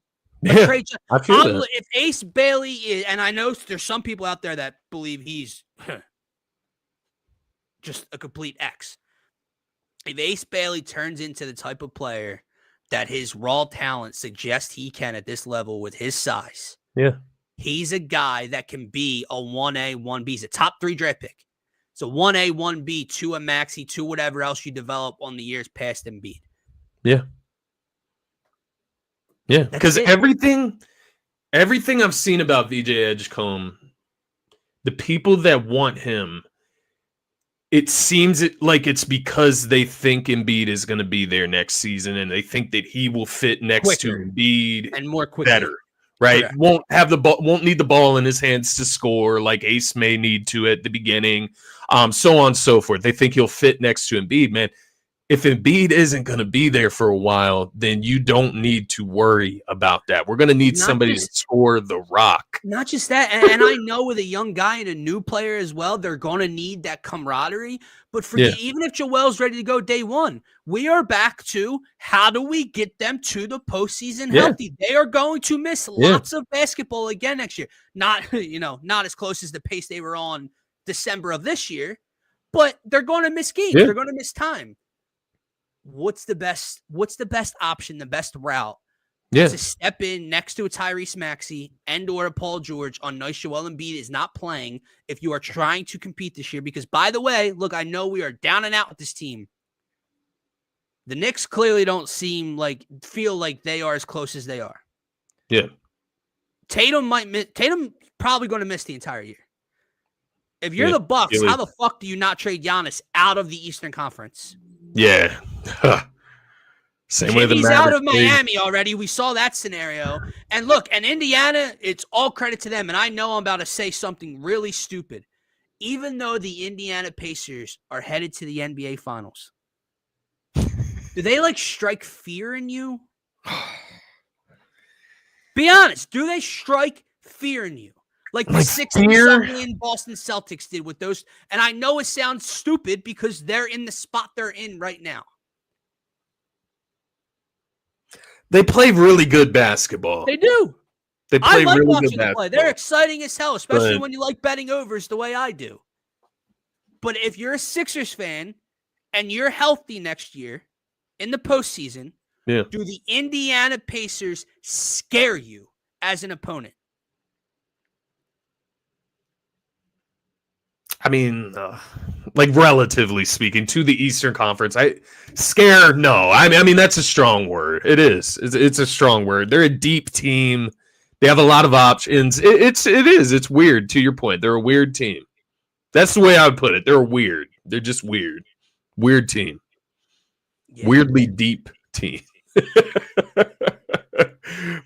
Yeah, I feel that.
If Ace Bailey is, and I know there's some people out there that believe he's just a complete X. If Ace Bailey turns into the type of player that his raw talent suggests he can at this level with his size, he's a guy that can be a 1A, 1B. He's a top 3 draft pick. So 1A, 1B, 2 a maxi, 2 whatever else you develop on the years past Embiid.
Yeah. Yeah, because everything I've seen about VJ Edgecombe, the people that want him, it seems like it's because they think Embiid is going to be there next season, and they think that he will fit next to Embiid
and more quickly.
Better, right?
Correct.
Won't need the ball in his hands to score like Ace may need to at the beginning, so on and so forth. They think he'll fit next to Embiid, man. If Embiid isn't going to be there for a while, then you don't need to worry about that. We're going to need somebody to score the rock.
Not just that. And I know with a young guy and a new player as well, they're going to need that camaraderie. But even if Joel's ready to go day one, we are back to how do we get them to the postseason healthy? They are going to miss lots of basketball again next year. Not as close as the pace they were on December of this year, but they're going to miss games. They're going to miss time. What's the best option, the best route to step in next to a Tyrese Maxey and or a Paul George on nice Joel Embiid is not playing if you are trying to compete this year? Because, by the way, look, I know we are down and out with this team. The Knicks clearly don't feel like they are as close as they are.
Yeah.
Tatum probably going to miss the entire year. If you're the Bucks, how the fuck do you not trade Giannis out of the Eastern Conference?
Yeah. Same way
Jimmy's out of Miami already. We saw that scenario. And look, and Indiana, it's all credit to them. And I know I'm about to say something really stupid. Even though the Indiana Pacers are headed to the NBA Finals, do they strike fear in you? Be honest. Do they strike fear in you? Like the 6-7 Boston Celtics did with those. And I know it sounds stupid because they're in the spot they're in right now.
They play really good basketball.
They do.
They play
I like
really
watching
good
them
basketball.
play. They're exciting as hell, especially when you like betting overs the way I do. But if you're a Sixers fan and you're healthy next year in the postseason, do the Indiana Pacers scare you as an opponent?
I mean, relatively speaking, to the Eastern Conference, no. I mean, that's a strong word. It is. It's a strong word. They're a deep team. They have a lot of options. It's weird. To your point, they're a weird team. That's the way I would put it. They're weird. They're just weird. Weird team. Yeah. Weirdly deep team.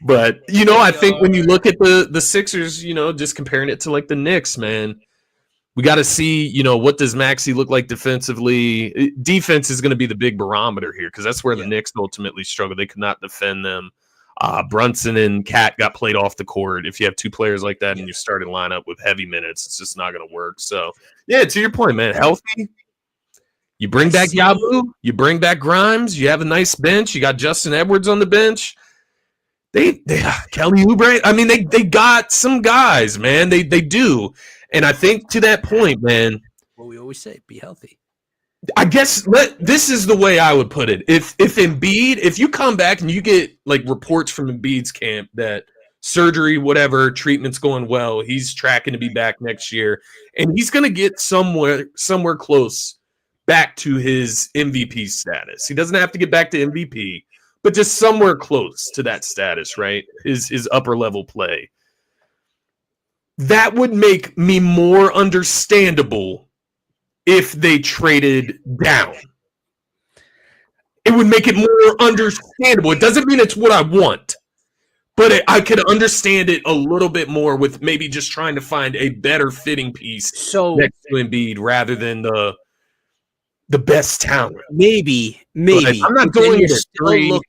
But I think when you look at the Sixers, just comparing it to the Knicks, man. We got to see, what does Maxey look like defensively? Defense is going to be the big barometer here because that's where the Knicks ultimately struggled. They could not defend them. Brunson and Cat got played off the court. If you have two players like that in your starting lineup with heavy minutes, it's just not going to work. So, to your point, man, healthy. You bring back Yabu. You bring back Grimes. You have a nice bench. You got Justin Edwards on the bench. They Kelly Oubre. I mean, they got some guys, man. They do. And I think to that point, man.
What we always say, be healthy.
I guess this is the way I would put it. If Embiid, if you come back and you get reports from Embiid's camp that surgery, whatever, treatment's going well. He's tracking to be back next year, and he's going to get somewhere close back to his MVP status. He doesn't have to get back to MVP, but just somewhere close to that status, right? His upper level play. That would make me more understandable if they traded down. It would make it more understandable. It doesn't mean it's what I want, but I could understand it a little bit more with maybe just trying to find a better fitting piece next to Embiid rather than the best talent.
Maybe.
I'm not going to three.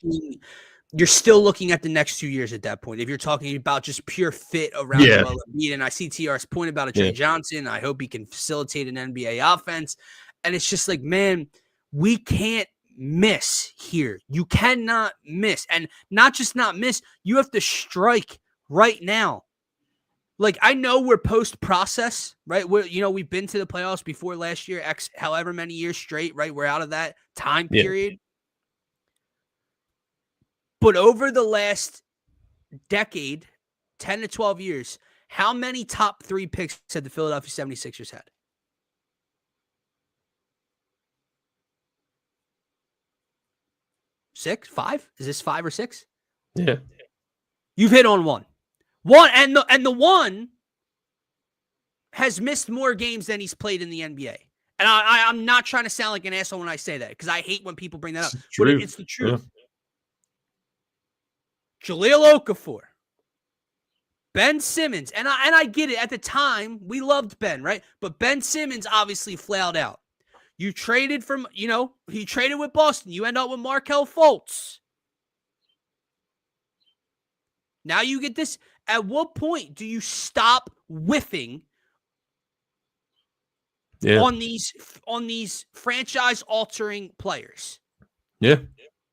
You're still looking at the next 2 years at that point. If you're talking about just pure fit around Embiid, and I see TR's point about a Trey Johnson. I hope he can facilitate an NBA offense. And it's just like, man, we can't miss here. You cannot miss. And not just not miss, you have to strike right now. Like, I know we're post-process, right? We've been to the playoffs before last year, however many years straight, right? We're out of that time period. But over the last decade, 10 to 12 years, how many top 3 picks had the Philadelphia 76ers had? 6? 5? Is this 5 or 6?
Yeah.
You've hit on one. And the one has missed more games than he's played in the NBA. And I'm not trying to sound like an asshole when I say that, because I hate when people bring that up. But it's the truth. Yeah. Jahlil Okafor, Ben Simmons, and I get it. At the time, we loved Ben, right? But Ben Simmons obviously flailed out. You traded he traded with Boston. You end up with Markelle Fultz. Now you get this. At what point do you stop whiffing on these franchise-altering players? Yeah.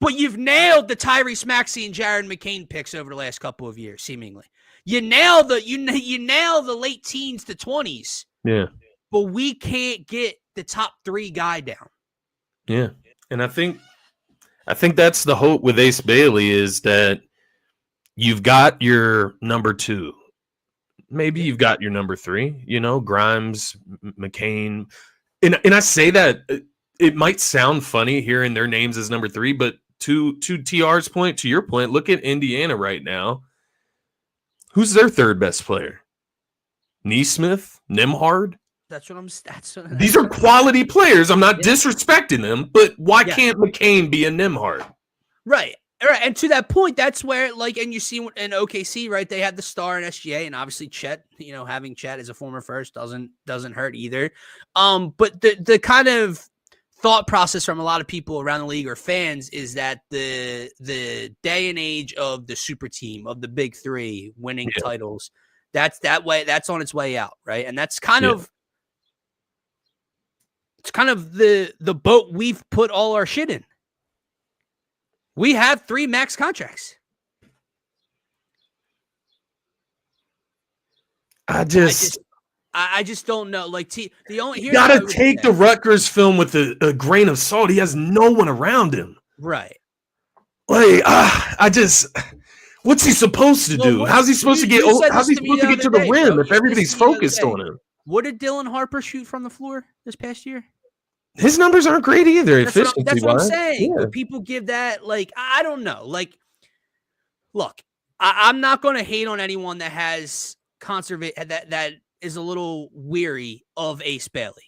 But you've nailed the Tyrese Maxey and Jared McCain picks over the last couple of years, seemingly. You nail the late teens to 20s. Yeah. But we can't get the top 3 guy down.
Yeah. And I think that's the hope with Ace Bailey, is that you've got your number 2. Maybe you've got your number 3, Grimes, McCain. And I say that it might sound funny hearing their names as number 3, but to TR's point, to your point, look at Indiana right now. Who's their 3rd best player? Nesmith? Nimhard? These are quality players. I'm not disrespecting them, but why can't McCain be a Nimhard?
Right. And to that point, that's where, and you see in OKC, right, they had the star in SGA, and obviously Chet, having Chet as a former first doesn't hurt either. But the kind of thought process from a lot of people around the league or fans is that the day and age of the super team, of the big 3 winning titles, that's on its way out, right? And that's kind of the boat we've put all our shit in. We have 3 max contracts. I just don't know. You
gotta take the Rutgers film with a grain of salt. He has no one around him.
Right.
What's he supposed to do? How's he supposed to get? How's he supposed to get to the rim if everybody's focused on him?
What did Dylan Harper shoot from the floor this past year?
His numbers aren't great either.
That's what I'm saying. Yeah. People give that, I don't know. Look, I'm not going to hate on anyone that has that is a little weary of Ace Bailey.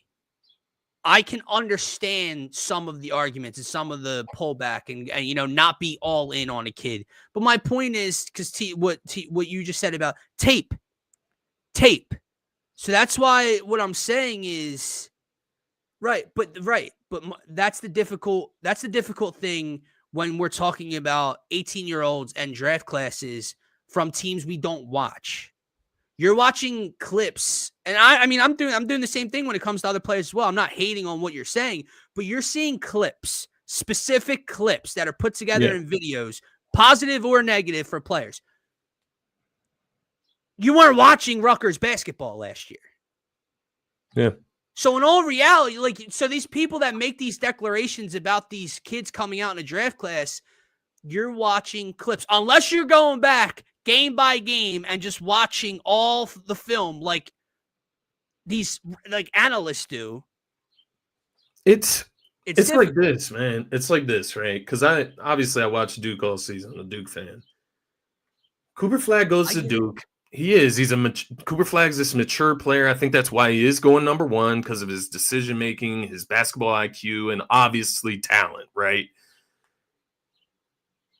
I can understand some of the arguments and some of the pullback and not be all in on a kid. But my point is, because what you just said about tape. So that's why what I'm saying is but that's the difficult thing when we're talking about 18-year-olds and draft classes from teams we don't watch. You're watching clips, and I'm doing the same thing when it comes to other players as well. I'm not hating on what you're saying, but you're seeing clips, specific clips that are put together in videos, positive or negative for players. You weren't watching Rutgers basketball last year.
Yeah.
So in all reality, so these people that make these declarations about these kids coming out in a draft class, you're watching clips. Unless you're going back, game by game and just watching all the film like these like analysts do.
It's like this, man. It's like this, right? Because I watched Duke all season. I'm a Duke fan. Cooper Flagg goes to Duke. He's Cooper Flagg's this mature player. I think that's why he is going number one, because of his decision making, his basketball IQ, and obviously talent, right?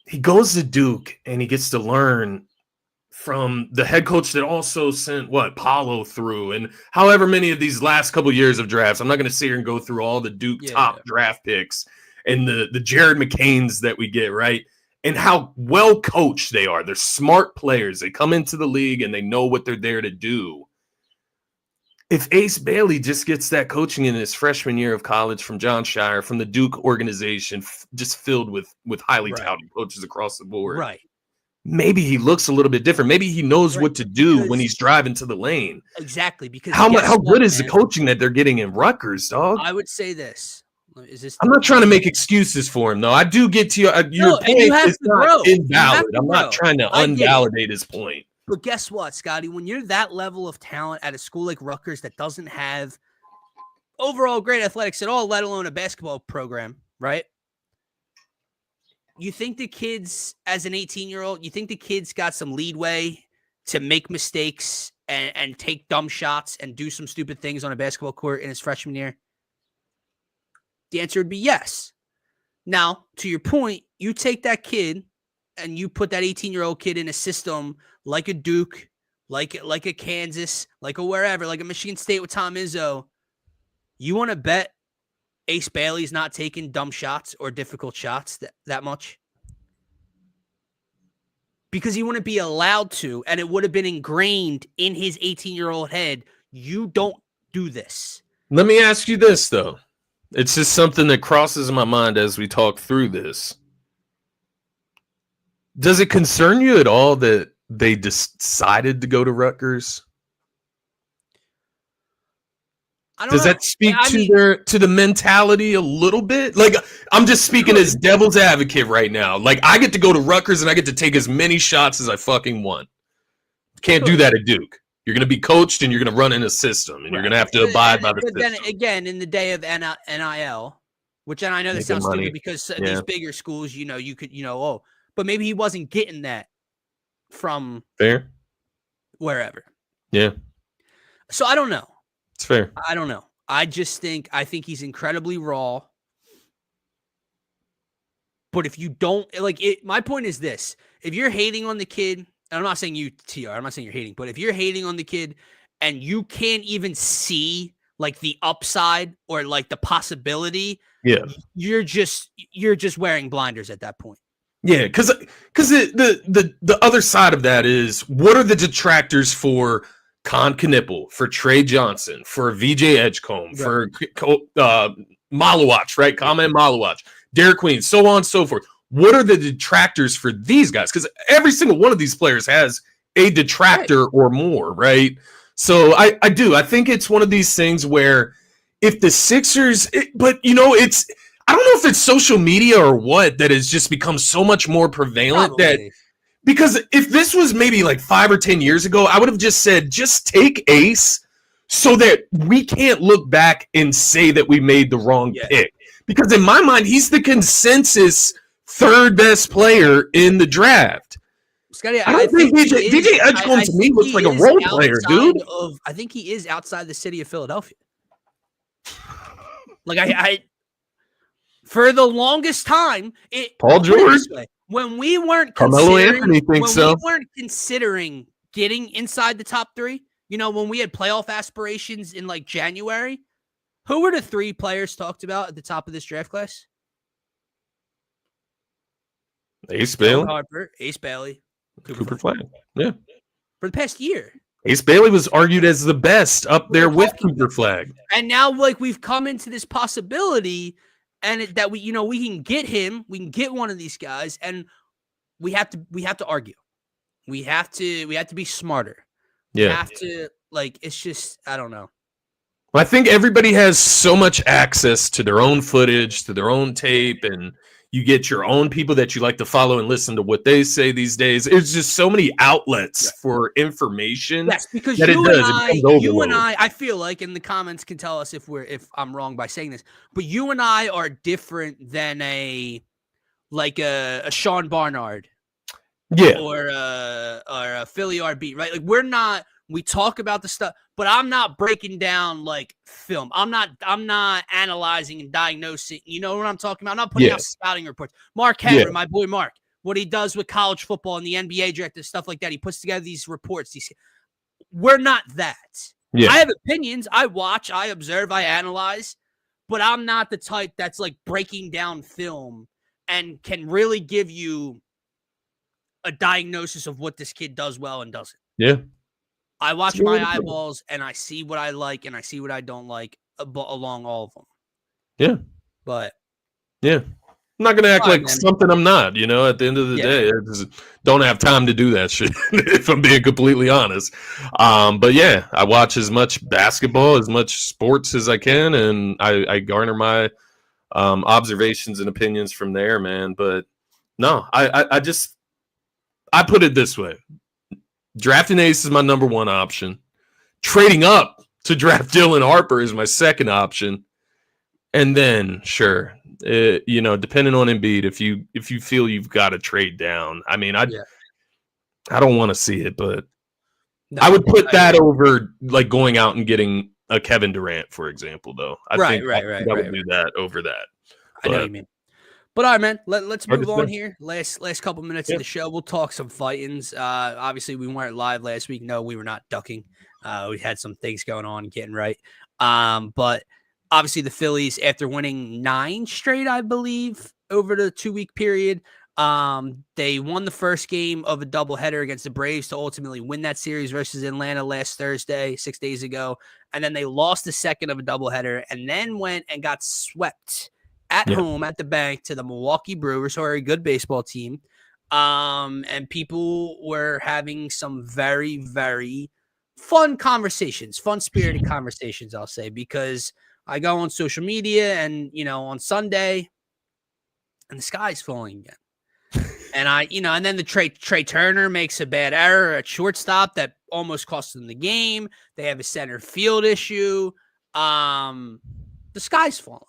He goes to Duke and he gets to learn from the head coach that also sent Paulo through, and however many of these last couple years of drafts. I'm not going to sit here and go through all the Duke top draft picks and the Jared McCains that we get, right? And how well coached they are. They're smart players. They come into the league and they know what they're there to do. If Ace Bailey just gets that coaching in his freshman year of college from John Shire, from the Duke organization, just filled with highly touted coaches across the board,
right?
Maybe he looks a little bit different. Maybe he knows what to do when he's driving to the lane.
Exactly. Because
how good is the coaching that they're getting in Rutgers, dog?
I would say this.
I'm not trying to make excuses for him, though. I do get to your point. It's not invalid. I'm not trying to invalidate his point.
But guess what, Scotty? When you're that level of talent at a school like Rutgers that doesn't have overall great athletics at all, let alone a basketball program, right? You think the kids, as an 18-year-old, you think the kids got some leadway to make mistakes and take dumb shots and do some stupid things on a basketball court in his freshman year? The answer would be yes. Now, to your point, you take that kid and you put that 18-year-old kid in a system like a Duke, like a Kansas, like a wherever, like a Michigan State with Tom Izzo. You want to bet Ace Bailey's not taking dumb shots or difficult shots that much? Because he wouldn't be allowed to, and it would have been ingrained in his 18-year-old head. You don't do this.
Let me ask you this, though. It's just something that crosses my mind as we talk through this. Does it concern you at all that they decided to go to Rutgers? Does that speak to the mentality a little bit? Like, I'm just speaking as devil's advocate right now. Like, I get to go to Rutgers and I get to take as many shots as I fucking want. Can't do that at Duke. You're going to be coached and you're going to run in a system and you're going to have to abide by the system. But then
again, in the day of NIL, which, and I know this sounds stupid because these bigger schools, you could, but maybe he wasn't getting that from wherever. Yeah. So I don't know.
It's fair.
I don't know. I think he's incredibly raw. But if you don't like it, my point is this: if you're hating on the kid, and I'm not saying you, TR, I'm not saying you're hating, but if you're hating on the kid and you can't even see like the upside or like the possibility, you're just wearing blinders at that point.
Yeah, because the other side of that is, what are the detractors for Con Knipple, for Trey Johnson, for VJ Edgecombe, for Malawach, right? Comment Malawach, Derek Queen, so on and so forth. What are the detractors for these guys? Because every single one of these players has a detractor or more, right? So I think it's one of these things where if the Sixers, but it's, I don't know if it's social media or what that has just become so much more prevalent because if this was maybe like 5 or 10 years ago, I would have just said, just take Ace so that we can't look back and say that we made the wrong pick. Because in my mind, he's the consensus third best player in the draft.
Scotty,
I think DJ Edgecombe to me looks like a role player, dude.
I think he is outside the city of Philadelphia. Like I for the longest time,
Paul George.
When we weren't considering getting inside the top 3, when we had playoff aspirations in like January, who were the 3 players talked about at the top of this draft class?
Ace Bailey,
Harper, Ace Bailey,
Cooper Flagg. Yeah,
for the past year,
Ace Bailey was argued as the best up there with Cooper Flagg.
And now, like, we've come into this possibility, and that we can get him, we can get one of these guys, and we have to argue. We have to be smarter. Yeah, we have to, like, it's just, I don't know.
I think everybody has so much access to their own footage, to their own tape, and you get your own people that you like to follow and listen to what they say these days. There's just so many outlets for information.
Yes, because
that
you
it
and
does.
I,
It becomes overload.
I feel like, and the comments can tell us if I'm wrong by saying this, but you and I are different than a Sean Barnard, or a Philly RB, right? Like we talk about the stuff, but I'm not breaking down like film. I'm not analyzing and diagnosing. You know what I'm talking about? I'm not putting out scouting reports. Mark Henry, my boy Mark, what he does with college football and the NBA draft and stuff like that. He puts together these reports. We're not that. Yeah. I have opinions. I watch, I observe, I analyze, but I'm not the type that's like breaking down film and can really give you a diagnosis of what this kid does well and doesn't.
Yeah.
I watch my eyeballs and I see what I like and I see what I don't like along all of them.
Yeah.
But
yeah. I'm not going to act like something I'm not, at the end of the day. I just don't have time to do that shit, if I'm being completely honest. But yeah, I watch as much basketball, as much sports as I can, and I garner my observations and opinions from there, man. But no, I put it this way. Drafting Ace is my number one option. Trading up to draft Dylan Harper is my second option. And then, sure, depending on Embiid, if you feel you've got to trade down, I mean, I don't want to see it, but I would put that over like going out and getting a Kevin Durant, for example. Though I think I would do that over that.
I know what you mean. But all right, man, let's move on here. Last couple minutes of the show, we'll talk some fightings. Obviously, we weren't live last week. No, we were not ducking. We had some things going on, getting right. But obviously, the Phillies, after winning 9 straight, I believe, over the 2-week period, they won the first game of a doubleheader against the Braves to ultimately win that series versus Atlanta last Thursday, 6 days ago. And then they lost the second of a doubleheader and then went and got swept at home at the bank to the Milwaukee Brewers, who are a good baseball team. And people were having some very, very fun conversations, fun-spirited conversations, I'll say, because I go on social media and, on Sunday, and the sky's falling again. And and then the Trey Turner makes a bad error at shortstop that almost cost them the game. They have a center field issue. The sky's falling.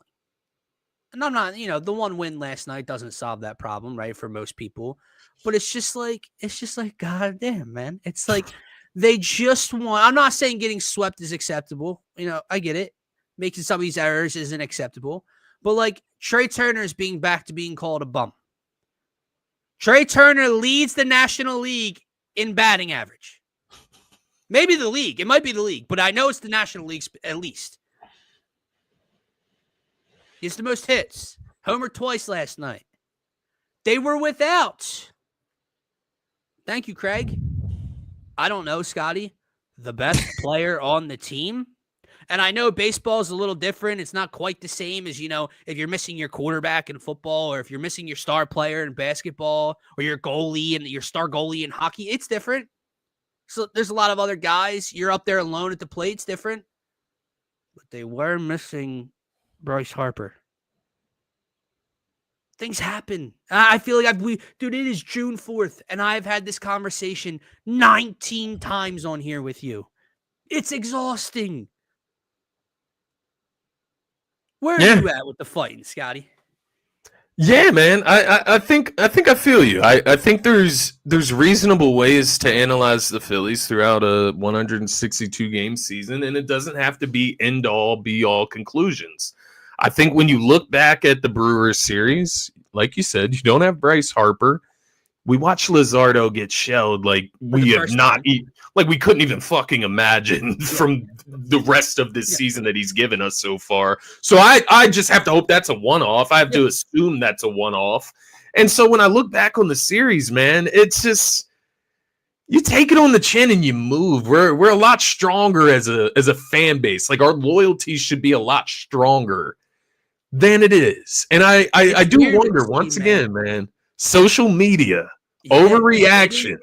And I'm not, the one win last night doesn't solve that problem, right, for most people. But it's just like, God damn, man. It's like they just want. I'm not saying getting swept is acceptable. I get it. Making some of these errors isn't acceptable. But like Trey Turner is back to being called a bum. Trey Turner leads the National League in batting average. Maybe the league. It might be the league, but I know it's the National League at least. He's the most hits. Homer twice last night. They were without. Thank you, Craig. I don't know, Scotty. The best player on the team. And I know baseball is a little different. It's not quite the same as, if you're missing your quarterback in football or if you're missing your star player in basketball or your goalie and your star goalie in hockey. It's different. So there's a lot of other guys. You're up there alone at the plate. It's different. But they were missing Bryce Harper. Things happen. I feel like dude, it is June 4th, and I've had this conversation 19 times on here with you. It's exhausting. Where are you at with the fighting, Scotty?
Yeah, man. I think I feel you. I think there's reasonable ways to analyze the Phillies throughout a 162 game season, and it doesn't have to be end all be all conclusions. I think when you look back at the Brewers series, like you said, you don't have Bryce Harper. We watched Luzardo get shelled like we have not like we couldn't even fucking imagine from the rest of this season that he's given us so far. So I just have to hope that's a one-off. I have to assume that's a one-off. And so when I look back on the series, man, it's just you take it on the chin and you move. We're a lot stronger as a fan base. Like our loyalty should be a lot stronger than it is. And I do wonder once again, man, social media overreaction.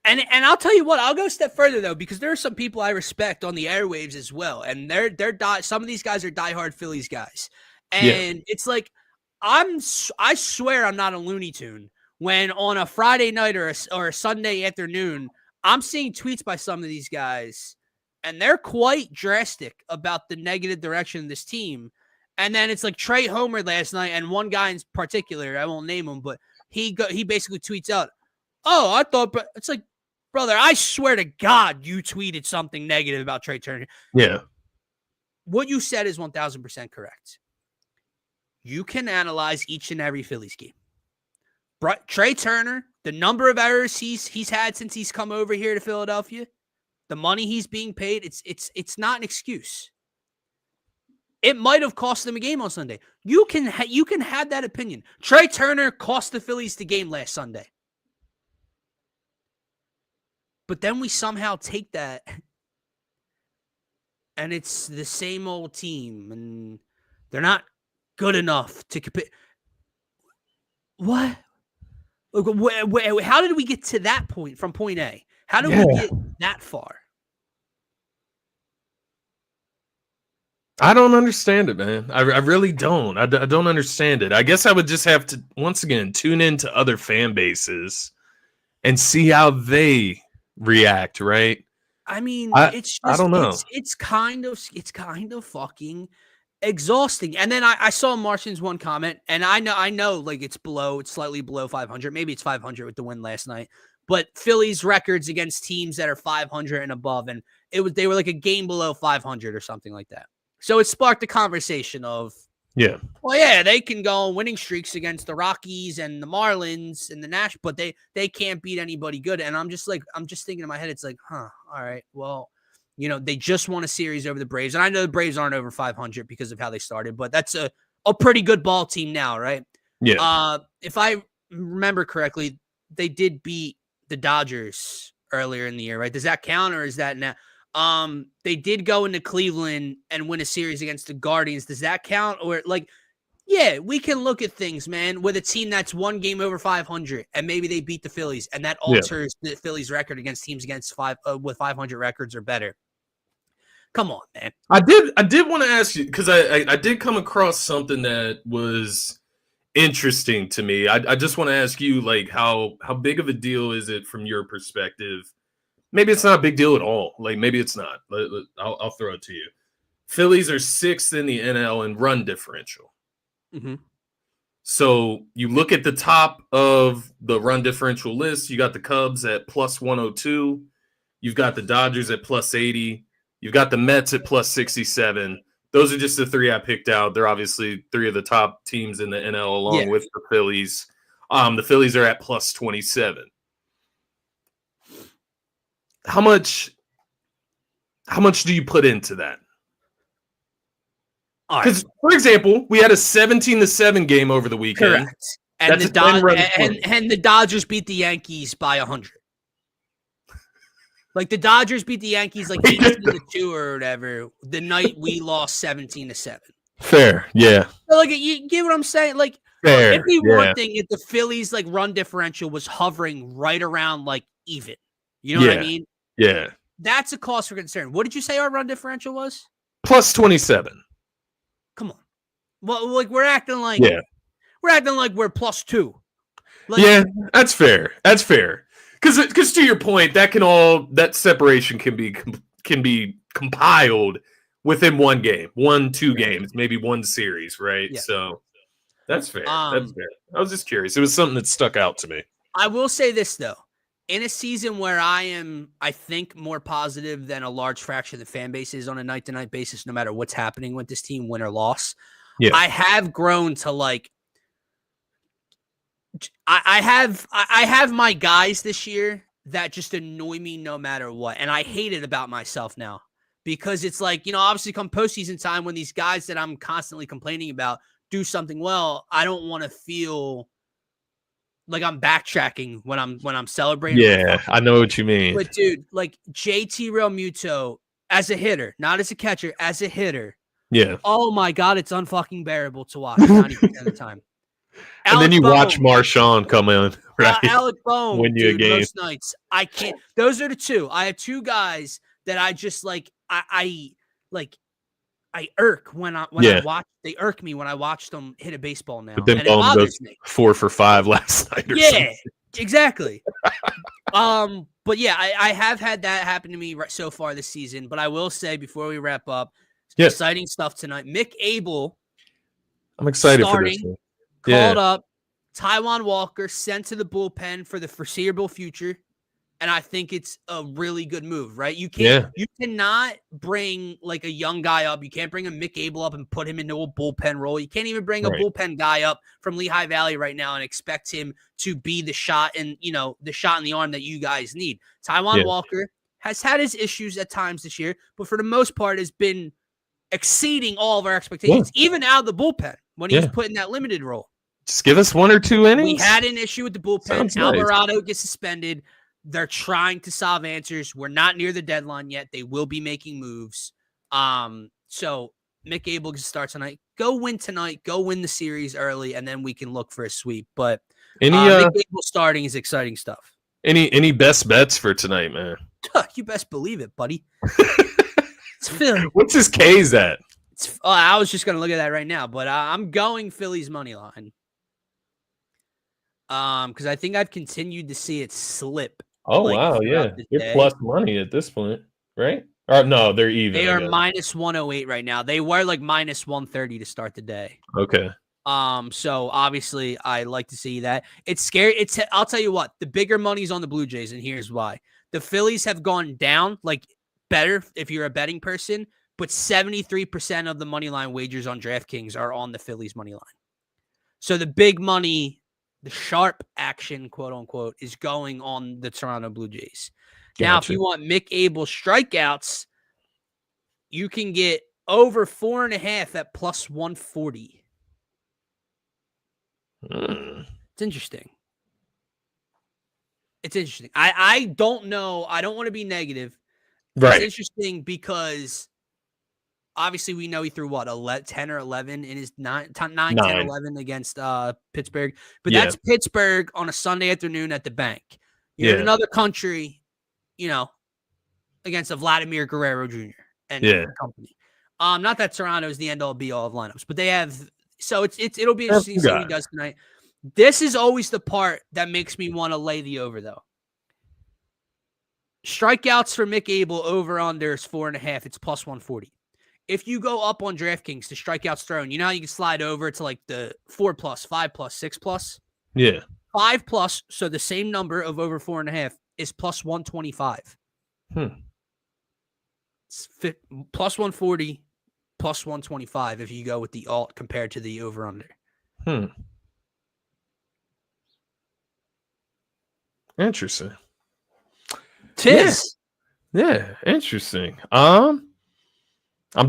And I'll tell you what, I'll go a step further though, because there are some people I respect on the airwaves as well, and some of these guys are diehard Phillies guys, and it's like I swear I'm not a Looney Tune when on a Friday night or a Sunday afternoon I'm seeing tweets by some of these guys, and they're quite drastic about the negative direction of this team. And then it's like Trey homered last night, and one guy in particular, I won't name him, but he basically tweets out, "Oh, I thought," it's like, brother, I swear to God, you tweeted something negative about Trey Turner.
Yeah.
What you said is 1,000% correct. You can analyze each and every Phillies game. Trey Turner, the number of errors he's had since he's come over here to Philadelphia, the money he's being paid, it's not an excuse. It might have cost them a game on Sunday. You can have that opinion. Trey Turner cost the Phillies the game last Sunday. But then we somehow take that, and it's the same old team, and they're not good enough to compete. What? How did we get to that point from point A? How did we get that far?
I don't understand it, man. I really don't. I don't understand it. I guess I would just have to, once again, tune into other fan bases and see how they react, right?
I mean, it's just,
I don't know.
It's kind of fucking exhausting. And then I saw Martian's one comment, and I know like it's slightly below 500. Maybe it's 500 with the win last night. But Phillies records against teams that are 500 and above, and they were like a game below 500 or something like that. So it sparked a conversation of, well, yeah, they can go on winning streaks against the Rockies and the Marlins and the Nash, but they can't beat anybody good. And I'm just thinking in my head, it's like, all right, well, they just won a series over the Braves. And I know the Braves aren't over 500 because of how they started, but that's a pretty good ball team now, right?
Yeah.
If I remember correctly, they did beat the Dodgers earlier in the year, right? Does that count, or is that now? They did go into Cleveland and win a series against the Guardians. Does that count? Or yeah, we can look at things, man, with a team that's one game over 500 and maybe they beat the Phillies, and that alters the Phillies record against teams with 500 records or better. Come on, man.
I did want to ask you, because I did come across something that was interesting to me. I just want to ask you, like, how big of a deal is it from your perspective? Maybe it's not a big deal at all. Like, maybe it's not. I'll throw it to you. Phillies are 6th in the NL in run differential.
Mm-hmm.
So you look at the top of the run differential list. You got the Cubs at plus 102. You've got the Dodgers at plus 80. You've got the Mets at plus 67. Those are just the 3 I picked out. They're obviously 3 of the top teams in the NL along with the Phillies. The Phillies are at plus 27. How much do you put into that? Because, for example, we had a 17-7 game over the weekend.
Correct. And the Dodgers beat the Yankees by 100. Like, the Dodgers beat the Yankees like 18-2 or whatever the night we lost 17-7.
Fair, yeah.
So, like, you get what I'm saying? Like,
fair,
it'd be one thing if the Phillies like run differential was hovering right around like even. You know what I mean?
Yeah.
That's a cause for concern. What did you say our run differential was?
Plus 27.
Come on. Well, like we're acting like we're plus 2.
Like, that's fair. That's fair. Because to your point, that separation can be compiled within one game, 1-2 games, maybe one series, right? Yeah. So that's fair. That's fair. I was just curious. It was something that stuck out to me.
I will say this though. In a season where I think, more positive than a large fraction of the fan base is on a night-to-night basis, no matter what's happening with this team, win or loss, I have grown to like. I have my guys this year that just annoy me no matter what, and I hate it about myself now because it's like, obviously come postseason time when these guys that I'm constantly complaining about do something well, I don't want to feel like I'm backtracking when I'm celebrating.
Yeah, I know what you mean.
But dude, like JT Realmuto as a hitter, not as a catcher, as a hitter.
Yeah.
Oh my God, it's unfucking bearable to watch 90% of the time.
And then you watch Marshawn come in Right.
Alec Bohm,
Win you a
dude,
game.
most nights. I can't. Those are the two. I have two guys that I just like. I irk when I watch. They irk me when I watch them hit a baseball now,
But then
and it
Bohm
bothers
goes
me.
4 for 5 last night. Or
Yeah,
something.
exactly. But yeah, I have had that happen to me so far this season. But I will say before we wrap up, exciting stuff tonight. Mick Abel.
I'm excited for this one.
Called up. Taijuan Walker sent to the bullpen for the foreseeable future. And I think it's a really good move, right? You cannot bring like a young guy up. You can't bring a Mick Abel up and put him into a bullpen role. You can't even bring a bullpen guy up from Lehigh Valley right now and expect him to be the shot in the arm that you guys need. Taijuan Walker has had his issues at times this year, but for the most part has been exceeding all of our expectations, even out of the bullpen when he was put in that limited role.
Just give us 1 or 2 innings.
We had an issue with the bullpen. Alvarado gets suspended. They're trying to solve answers. We're not near the deadline yet. They will be making moves. So Mick Abel starts tonight. Go win tonight. Go win the series early, and then we can look for a sweep. But Mick Abel starting is exciting stuff.
Any best bets for tonight, man?
You best believe it, buddy. It's Philly.
What's his K's at?
I was just going to look at that right now, but I'm going Phillies money line. Because I think I've continued to see it slip.
Oh, wow, yeah. You're plus money at this point, right? Or no, they're even.
They are minus 108 right now. They were like minus 130 to start the day.
Okay.
So obviously I like to see that. It's scary. I'll tell you what, the bigger money's on the Blue Jays, and here's why. The Phillies have gone down, like better if you're a betting person, but 73% of the money line wagers on DraftKings are on the Phillies money line. So the big money, the sharp action, quote unquote, is going on the Toronto Blue Jays. Gotcha. Now, if you want Mick Abel strikeouts, you can get over 4.5 at plus 140. It's interesting. It's interesting. I don't know. I don't want to be negative.
Right.
It's interesting because obviously we know he threw what, 10 or 11 in his 9, 10, 11 against Pittsburgh. But that's Pittsburgh on a Sunday afternoon at the bank. You're in another country, against a Vladimir Guerrero Jr. and company. Not that Toronto is the end-all be-all of lineups, but they have. So it'll be interesting to see what he does tonight. This is always the part that makes me want to lay the over, though. Strikeouts for Mick Abel over under is 4.5. It's plus 140. If you go up on DraftKings to strikeouts thrown, you know how you can slide over to like the 4+, 5+, 6+?
Yeah.
5+, so the same number of over 4.5 is plus 125. It's plus 140, plus 125 if you go with the alt compared to the over-under.
Interesting.
Tis.
Yeah, interesting. I'm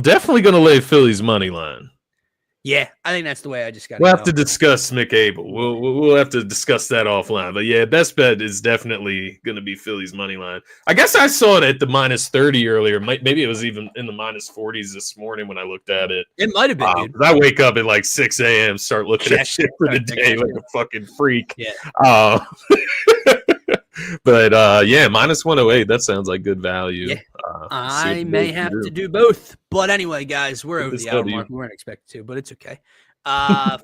definitely going to lay Phillies money line.
Yeah, I think that's the way I just got.
We'll have to discuss Mick Abel. We'll have to discuss that offline. But yeah, best bet is definitely going to be Phillies money line. I guess I saw it at the minus 30 earlier. Maybe it was even in the minus 40s this morning when I looked at it.
It might have been. Dude.
I wake up at like 6 a.m. start looking at shit for the day like a fucking freak.
Yeah.
But yeah, minus 108. That sounds like good value.
Yeah. I may have to do both. But anyway, guys, we're over the hour mark. We weren't expected to, but it's okay.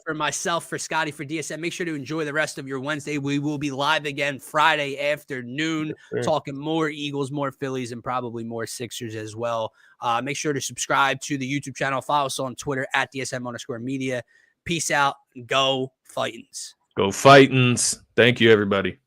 For myself, for Scotty, for DSM, make sure to enjoy the rest of your Wednesday. We will be live again Friday afternoon, talking more Eagles, more Phillies, and probably more Sixers as well. Make sure to subscribe to the YouTube channel. Follow us on Twitter at DSM_media. Peace out. Go Fightins.
Go Fightins. Thank you, everybody.